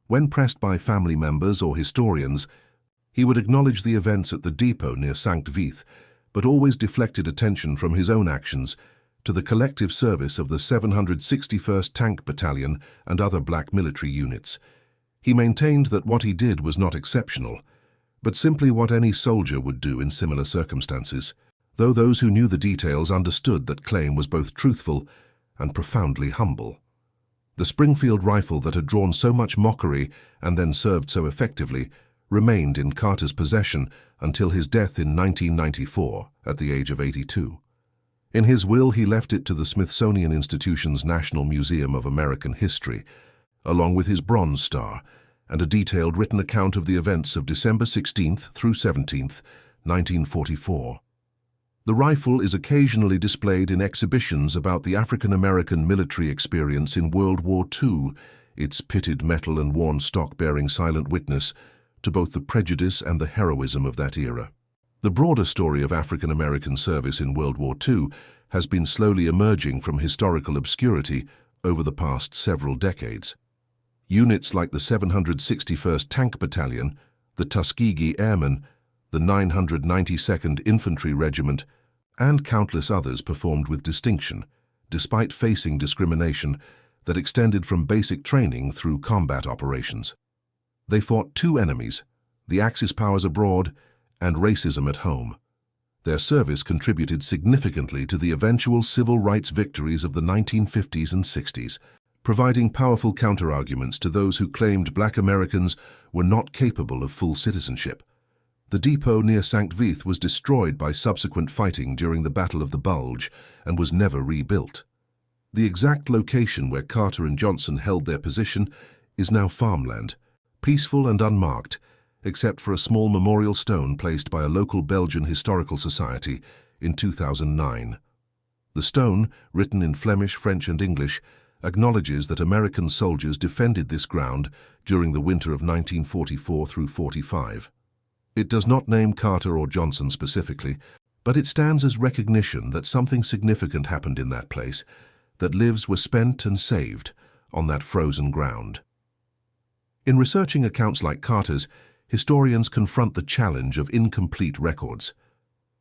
When pressed by family members or historians, he would acknowledge the events at the depot near Sankt Vith, but always deflected attention from his own actions to the collective service of the 761st Tank Battalion and other black military units. He maintained that what he did was not exceptional, but simply what any soldier would do in similar circumstances, though those who knew the details understood that claim was both truthful and profoundly humble. The Springfield rifle that had drawn so much mockery and then served so effectively remained in Carter's possession until his death in 1994 at the age of 82. In his will, he left it to the Smithsonian Institution's National Museum of American History, along with his Bronze Star and a detailed written account of the events of December 16th through 17th, 1944. The rifle is occasionally displayed in exhibitions about the African-American military experience in World War II, its pitted metal and worn stock bearing silent witness to both the prejudice and the heroism of that era. The broader story of African-American service in World War II has been slowly emerging from historical obscurity over the past several decades. Units like the 761st Tank Battalion, the Tuskegee Airmen, the 992nd Infantry Regiment, and countless others performed with distinction, despite facing discrimination that extended from basic training through combat operations. They fought two enemies, the Axis powers abroad and racism at home. Their service contributed significantly to the eventual civil rights victories of the 1950s and 60s, providing powerful counterarguments to those who claimed black Americans were not capable of full citizenship. The depot near Sankt Vith was destroyed by subsequent fighting during the Battle of the Bulge and was never rebuilt. The exact location where Carter and Johnson held their position is now farmland, peaceful and unmarked, except for a small memorial stone placed by a local Belgian historical society in 2009. The stone, written in Flemish, French and English, acknowledges that American soldiers defended this ground during the winter of 1944 through 45. It does not name Carter or Johnson specifically, but it stands as recognition that something significant happened in that place, that lives were spent and saved on that frozen ground. In researching accounts like Carter's, historians confront the challenge of incomplete records.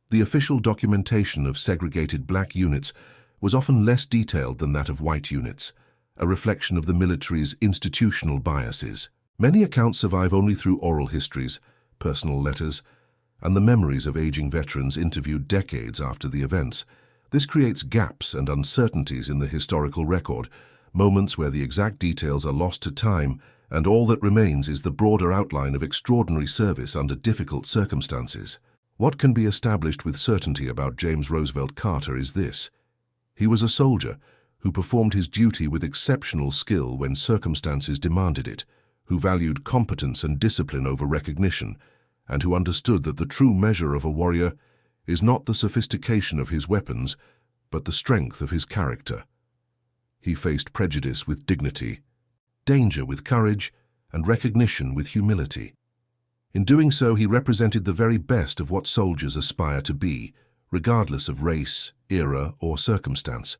The official documentation of segregated black units was often less detailed than that of white units, a reflection of the military's institutional biases. Many accounts survive only through oral histories, personal letters, and the memories of aging veterans interviewed decades after the events. This creates gaps and uncertainties in the historical record, moments where the exact details are lost to time, and all that remains is the broader outline of extraordinary service under difficult circumstances. What can be established with certainty about James Roosevelt Carter is this: he was a soldier who performed his duty with exceptional skill when circumstances demanded it, who valued competence and discipline over recognition, and who understood that the true measure of a warrior is not the sophistication of his weapons, but the strength of his character. He faced prejudice with dignity, danger with courage, and recognition with humility. In doing so, he represented the very best of what soldiers aspire to be, regardless of race, era, or circumstance.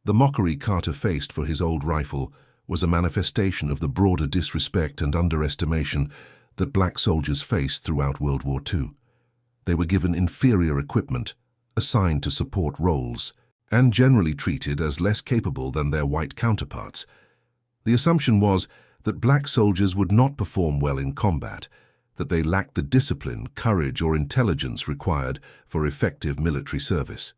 The mockery Carter faced for his old rifle was a manifestation of the broader disrespect and underestimation that black soldiers faced throughout World War II. They were given inferior equipment, assigned to support roles, and generally treated as less capable than their white counterparts. The assumption was that black soldiers would not perform well in combat, that they lacked the discipline, courage, or intelligence required for effective military service.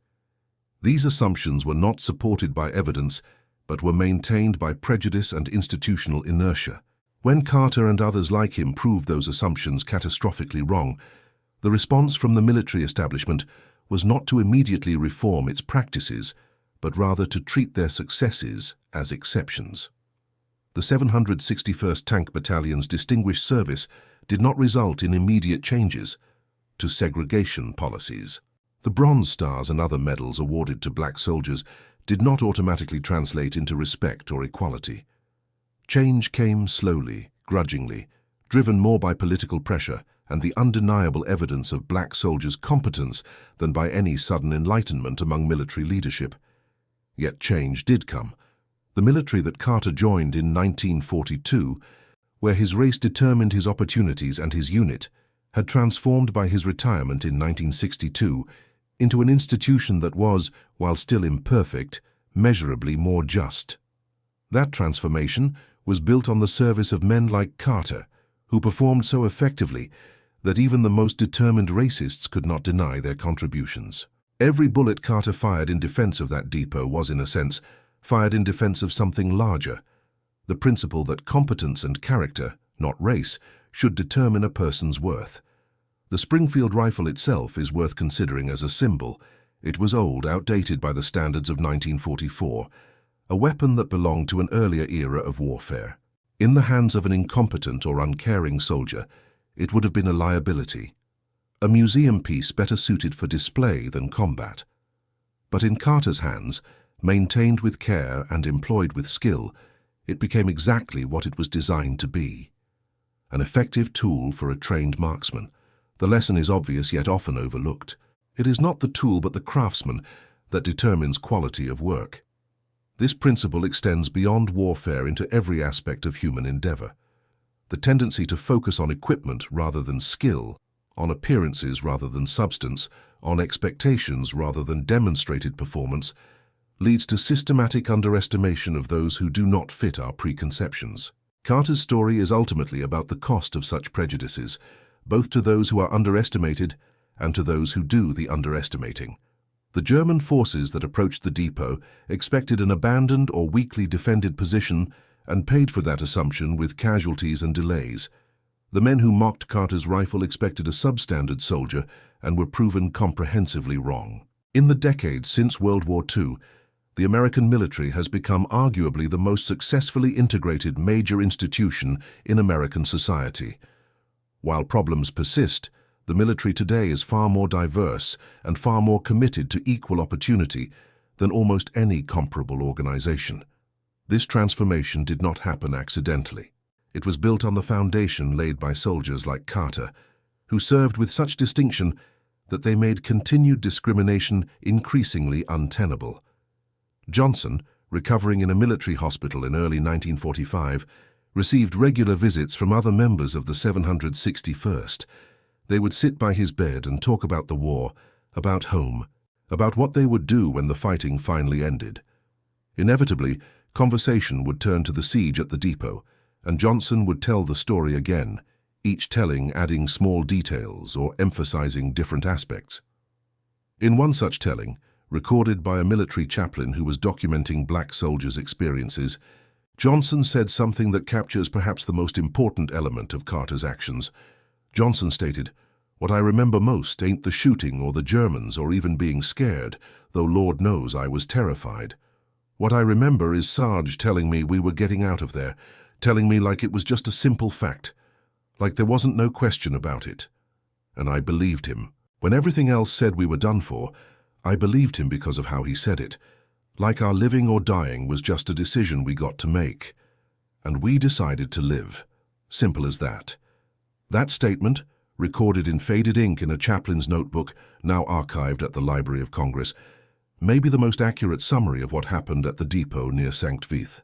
These assumptions were not supported by evidence, but were maintained by prejudice and institutional inertia. When Carter and others like him proved those assumptions catastrophically wrong, the response from the military establishment was not to immediately reform its practices, but rather to treat their successes as exceptions. The 761st Tank Battalion's distinguished service did not result in immediate changes to segregation policies. The Bronze Stars and other medals awarded to black soldiers did not automatically translate into respect or equality. Change came slowly, grudgingly, driven more by political pressure and the undeniable evidence of black soldiers' competence than by any sudden enlightenment among military leadership. Yet change did come. The military that Carter joined in 1942, where his race determined his opportunities and his unit, had transformed by his retirement in 1962 into an institution that was, while still imperfect, measurably more just. That transformation was built on the service of men like Carter, who performed so effectively that even the most determined racists could not deny their contributions. Every bullet Carter fired in defense of that depot was, in a sense, fired in defense of something larger, the principle that competence and character, not race, should determine a person's worth. The Springfield rifle itself is worth considering as a symbol. It was old, outdated by the standards of 1944, a weapon that belonged to an earlier era of warfare. In the hands of an incompetent or uncaring soldier, it would have been a liability, a museum piece better suited for display than combat. But in Carter's hands, maintained with care and employed with skill, it became exactly what it was designed to be: an effective tool for a trained marksman. The lesson is obvious yet often overlooked. It is not the tool but the craftsman that determines quality of work. This principle extends beyond warfare into every aspect of human endeavor. The tendency to focus on equipment rather than skill, on appearances rather than substance, on expectations rather than demonstrated performance, leads to systematic underestimation of those who do not fit our preconceptions. Carter's story is ultimately about the cost of such prejudices, both to those who are underestimated and to those who do the underestimating. The German forces that approached the depot expected an abandoned or weakly defended position and paid for that assumption with casualties and delays. The men who mocked Carter's rifle expected a substandard soldier and were proven comprehensively wrong. In the decades since World War II, the American military has become arguably the most successfully integrated major institution in American society. While problems persist, the military today is far more diverse and far more committed to equal opportunity than almost any comparable organization. This transformation did not happen accidentally. It was built on the foundation laid by soldiers like Carter, who served with such distinction that they made continued discrimination increasingly untenable. Johnson, recovering in a military hospital in early 1945, received regular visits from other members of the 761st. They would sit by his bed and talk about the war, about home, about what they would do when the fighting finally ended. Inevitably, conversation would turn to the siege at the depot, and Johnson would tell the story again, each telling adding small details or emphasizing different aspects. In one such telling, recorded by a military chaplain who was documenting black soldiers' experiences, Johnson said something that captures perhaps the most important element of Carter's actions. Johnson stated, "What I remember most ain't the shooting or the Germans or even being scared, though Lord knows I was terrified. What I remember is Sarge telling me we were getting out of there, telling me like it was just a simple fact, like there wasn't no question about it. And I believed him. When everything else said we were done for, I believed him because of how he said it. Like our living or dying was just a decision we got to make. And we decided to live. Simple as that." That statement, recorded in faded ink in a chaplain's notebook, now archived at the Library of Congress, may be the most accurate summary of what happened at the depot near St. Vith.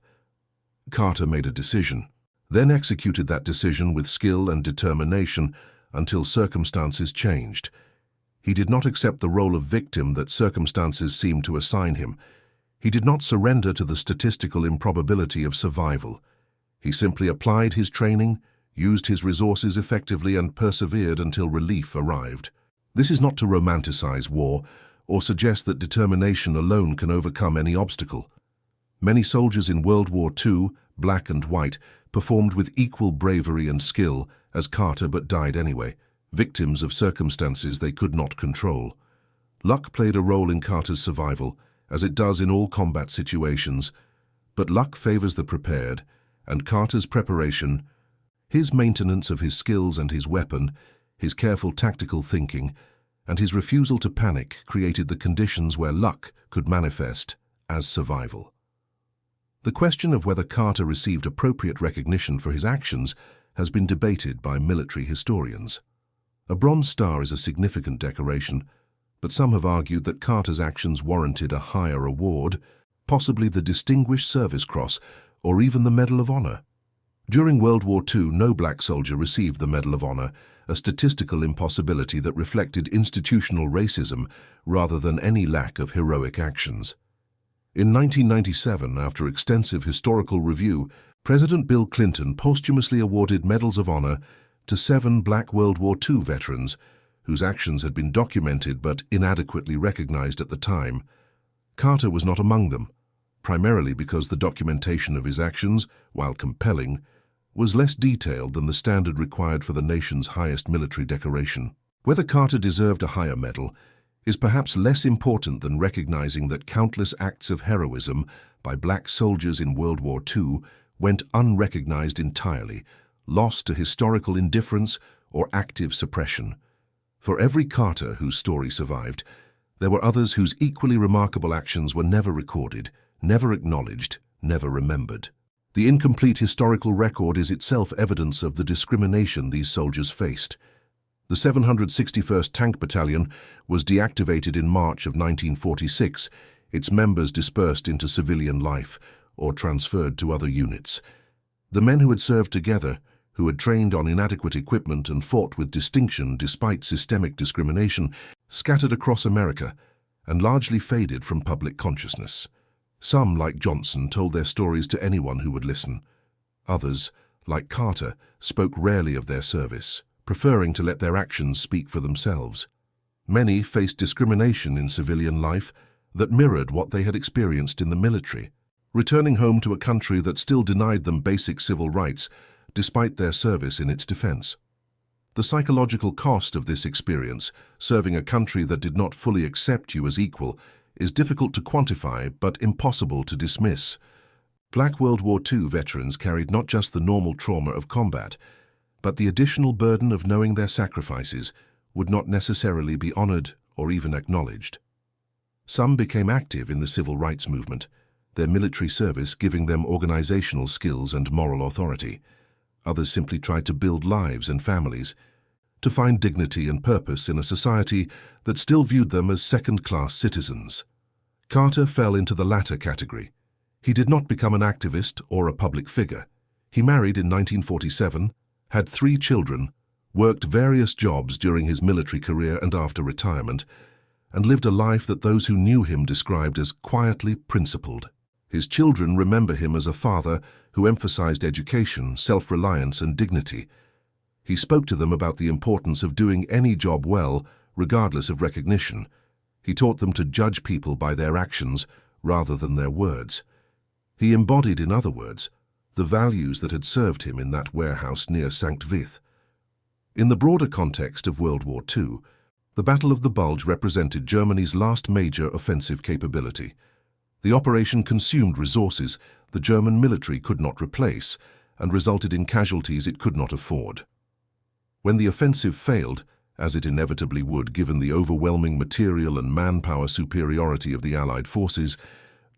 Carter made a decision, then executed that decision with skill and determination until circumstances changed. He did not accept the role of victim that circumstances seemed to assign him. He did not surrender to the statistical improbability of survival. He simply applied his training, used his resources effectively, and persevered until relief arrived. This is not to romanticize war or suggest that determination alone can overcome any obstacle. Many soldiers in World War II, black and white, performed with equal bravery and skill as Carter, but died anyway, victims of circumstances they could not control. Luck played a role in Carter's survival, as it does in all combat situations, but luck favors the prepared, and Carter's preparation, his maintenance of his skills and his weapon, his careful tactical thinking, and his refusal to panic created the conditions where luck could manifest as survival. The question of whether Carter received appropriate recognition for his actions has been debated by military historians. A Bronze Star is a significant decoration, but some have argued that Carter's actions warranted a higher award, possibly the Distinguished Service Cross or even the Medal of Honor. During World War II, no black soldier received the Medal of Honor, a statistical impossibility that reflected institutional racism rather than any lack of heroic actions. In 1997, after extensive historical review, President Bill Clinton posthumously awarded Medals of Honor to 7 black World War II veterans whose actions had been documented but inadequately recognized at the time. Carter was not among them, primarily because the documentation of his actions, while compelling, was less detailed than the standard required for the nation's highest military decoration. Whether Carter deserved a higher medal is perhaps less important than recognizing that countless acts of heroism by black soldiers in World War II went unrecognized entirely, lost to historical indifference or active suppression. For every Carter whose story survived, there were others whose equally remarkable actions were never recorded, never acknowledged, never remembered. The incomplete historical record is itself evidence of the discrimination these soldiers faced. The 761st Tank Battalion was deactivated in March of 1946, its members dispersed into civilian life or transferred to other units. The men who had served together, who had trained on inadequate equipment and fought with distinction despite systemic discrimination, scattered across America and largely faded from public consciousness. Some, like Johnson, told their stories to anyone who would listen. Others, like Carter, spoke rarely of their service, preferring to let their actions speak for themselves. Many faced discrimination in civilian life that mirrored what they had experienced in the military, returning home to a country that still denied them basic civil rights despite their service in its defense. The psychological cost of this experience, serving a country that did not fully accept you as equal, is difficult to quantify but impossible to dismiss. Black World War II veterans carried not just the normal trauma of combat, but the additional burden of knowing their sacrifices would not necessarily be honored or even acknowledged. Some became active in the civil rights movement, their military service giving them organizational skills and moral authority. Others simply tried to build lives and families, to find dignity and purpose in a society that still viewed them as second-class citizens. Carter fell into the latter category. He did not become an activist or a public figure. He married in 1947, had 3 children, worked various jobs during his military career and after retirement, and lived a life that those who knew him described as quietly principled. His children remember him as a father who emphasized education, self-reliance, and dignity. He spoke to them about the importance of doing any job well, regardless of recognition. He taught them to judge people by their actions rather than their words. He embodied, in other words, the values that had served him in that warehouse near Sankt Vith. In the broader context of World War II, the Battle of the Bulge represented Germany's last major offensive capability. The operation consumed resources the German military could not replace and resulted in casualties it could not afford. When the offensive failed, as it inevitably would given the overwhelming material and manpower superiority of the Allied forces,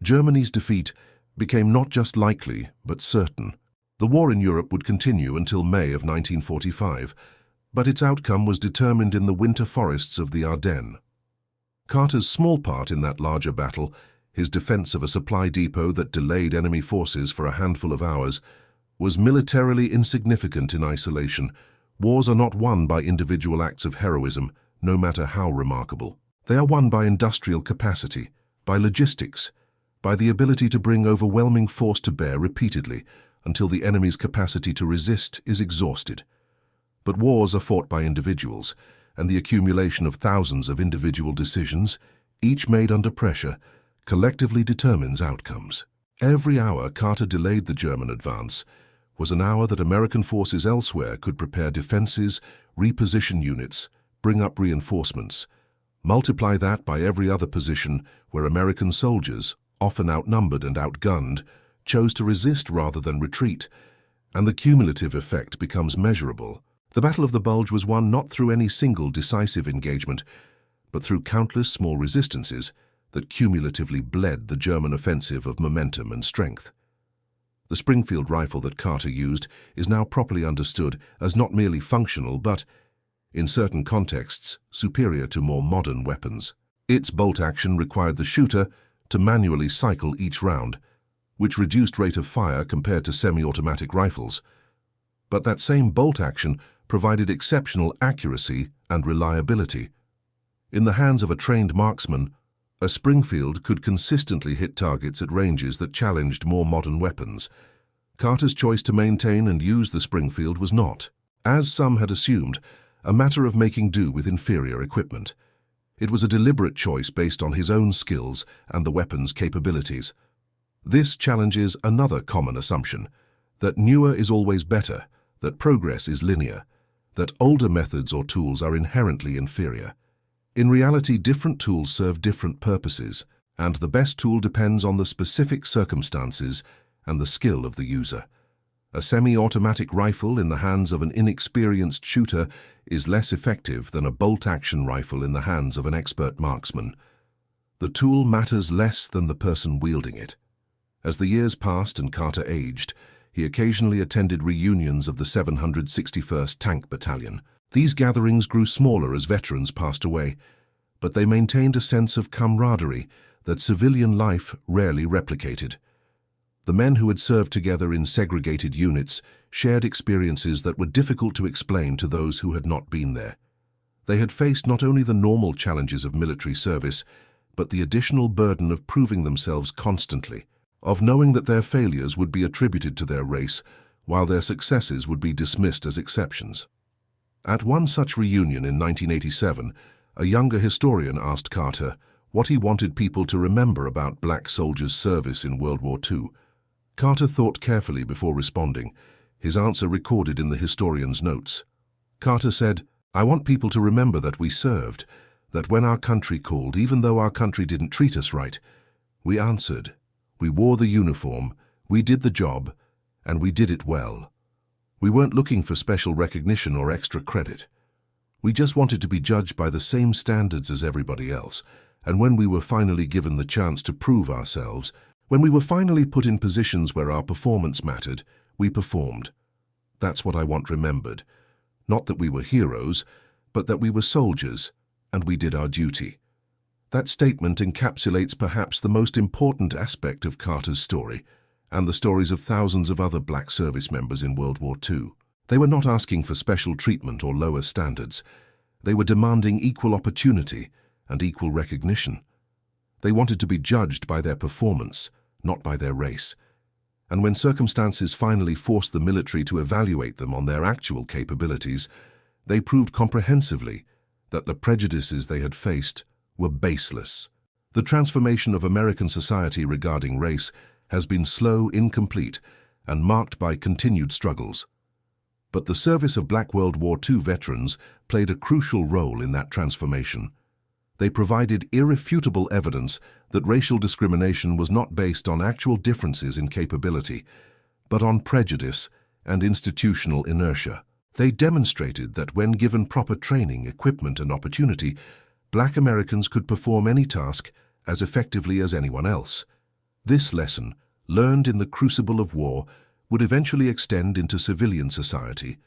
Germany's defeat became not just likely, but certain. The war in Europe would continue until May of 1945, but its outcome was determined in the winter forests of the Ardennes. Carter's small part in that larger battle, his defense of a supply depot that delayed enemy forces for a handful of hours, was militarily insignificant in isolation. Wars are not won by individual acts of heroism, no matter how remarkable. They are won by industrial capacity, by logistics, by the ability to bring overwhelming force to bear repeatedly until the enemy's capacity to resist is exhausted. But wars are fought by individuals, and the accumulation of thousands of individual decisions, each made under pressure, collectively determines outcomes. Every hour Carter delayed the German advance was an hour that American forces elsewhere could prepare defenses, reposition units, bring up reinforcements. Multiply that by every other position where American soldiers, often outnumbered and outgunned, chose to resist rather than retreat, and the cumulative effect becomes measurable. The Battle of the Bulge was won not through any single decisive engagement, but through countless small resistances that cumulatively bled the German offensive of momentum and strength. The Springfield rifle that Carter used is now properly understood as not merely functional but, in certain contexts, superior to more modern weapons. Its bolt action required the shooter to manually cycle each round, which reduced rate of fire compared to semi-automatic rifles. But that same bolt action provided exceptional accuracy and reliability. In the hands of a trained marksman, a Springfield could consistently hit targets at ranges that challenged more modern weapons. Carter's choice to maintain and use the Springfield was not, as some had assumed, a matter of making do with inferior equipment. It was a deliberate choice based on his own skills and the weapon's capabilities. This challenges another common assumption, that newer is always better, that progress is linear, that older methods or tools are inherently inferior. In reality, different tools serve different purposes, and the best tool depends on the specific circumstances and the skill of the user. A semi-automatic rifle in the hands of an inexperienced shooter is less effective than a bolt-action rifle in the hands of an expert marksman. The tool matters less than the person wielding it. As the years passed and Carter aged, he occasionally attended reunions of the 761st Tank Battalion. These gatherings grew smaller as veterans passed away, but they maintained a sense of camaraderie that civilian life rarely replicated. The men who had served together in segregated units shared experiences that were difficult to explain to those who had not been there. They had faced not only the normal challenges of military service, but the additional burden of proving themselves constantly, of knowing that their failures would be attributed to their race, while their successes would be dismissed as exceptions. At one such reunion in 1987, a younger historian asked Carter what he wanted people to remember about black soldiers' service in World War II. Carter thought carefully before responding, his answer recorded in the historian's notes. Carter said, "I want people to remember that we served, that when our country called, even though our country didn't treat us right, we answered. We wore the uniform, we did the job, and we did it well. We weren't looking for special recognition or extra credit. We just wanted to be judged by the same standards as everybody else, and when we were finally given the chance to prove ourselves, when we were finally put in positions where our performance mattered, we performed. That's what I want remembered. Not that we were heroes, but that we were soldiers, and we did our duty." That statement encapsulates perhaps the most important aspect of Carter's story, and the stories of thousands of other black service members in World War II. They were not asking for special treatment or lower standards. They were demanding equal opportunity and equal recognition. They wanted to be judged by their performance, not by their race. And when circumstances finally forced the military to evaluate them on their actual capabilities, they proved comprehensively that the prejudices they had faced were baseless. The transformation of American society regarding race has been slow, incomplete, and marked by continued struggles. But the service of Black World War II veterans played a crucial role in that transformation. They provided irrefutable evidence that racial discrimination was not based on actual differences in capability, but on prejudice and institutional inertia. They demonstrated that when given proper training, equipment, and opportunity, Black Americans could perform any task as effectively as anyone else. This lesson, learned in the crucible of war, would eventually extend into civilian society,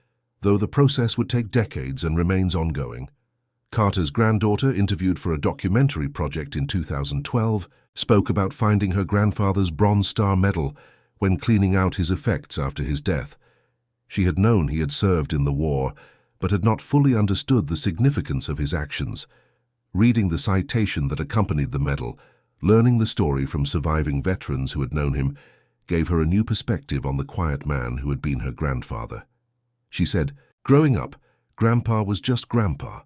though the process would take decades and remains ongoing. Carter's granddaughter, interviewed for a documentary project in 2012, spoke about finding her grandfather's Bronze Star Medal when cleaning out his effects after his death. She had known he had served in the war, but had not fully understood the significance of his actions. Reading the citation that accompanied the medal, learning the story from surviving veterans who had known him, gave her a new perspective on the quiet man who had been her grandfather. She said, "Growing up, Grandpa was just Grandpa.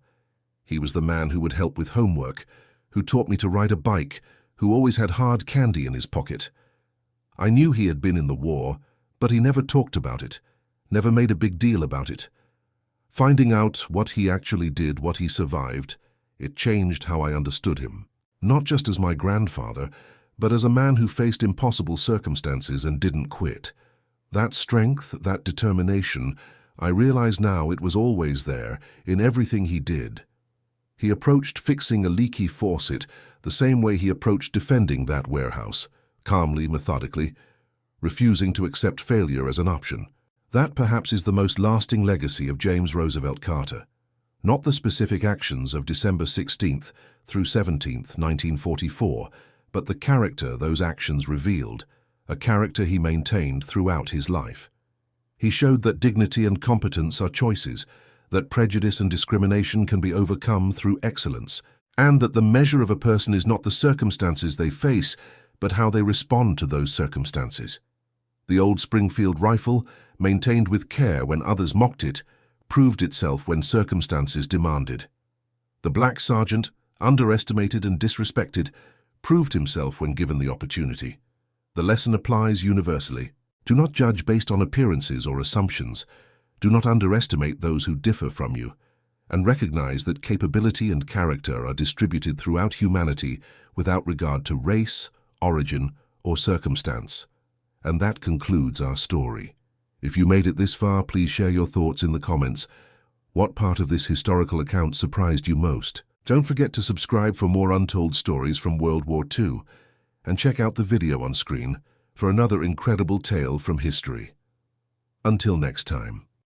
He was the man who would help with homework, who taught me to ride a bike, who always had hard candy in his pocket. I knew he had been in the war, but he never talked about it, never made a big deal about it. Finding out what he actually did, what he survived, it changed how I understood him. Not just as my grandfather, but as a man who faced impossible circumstances and didn't quit. That strength, that determination, I realize now it was always there, in everything he did. He approached fixing a leaky faucet the same way he approached defending that warehouse, calmly, methodically, refusing to accept failure as an option. That perhaps is the most lasting legacy of James Roosevelt Carter. Not the specific actions of December 16th through 17th, 1944, but the character those actions revealed, a character he maintained throughout his life. He showed that dignity and competence are choices, that prejudice and discrimination can be overcome through excellence, and that the measure of a person is not the circumstances they face, but how they respond to those circumstances. The old Springfield rifle, maintained with care when others mocked it, proved itself when circumstances demanded. The black sergeant, underestimated and disrespected, proved himself when given the opportunity. The lesson applies universally. Do not judge based on appearances or assumptions. Do not underestimate those who differ from you, and recognize that capability and character are distributed throughout humanity without regard to race, origin, or circumstance. And that concludes our story. If you made it this far, please share your thoughts in the comments. What part of this historical account surprised you most? Don't forget to subscribe for more untold stories from World War II, and check out the video on screen for another incredible tale from history. Until next time.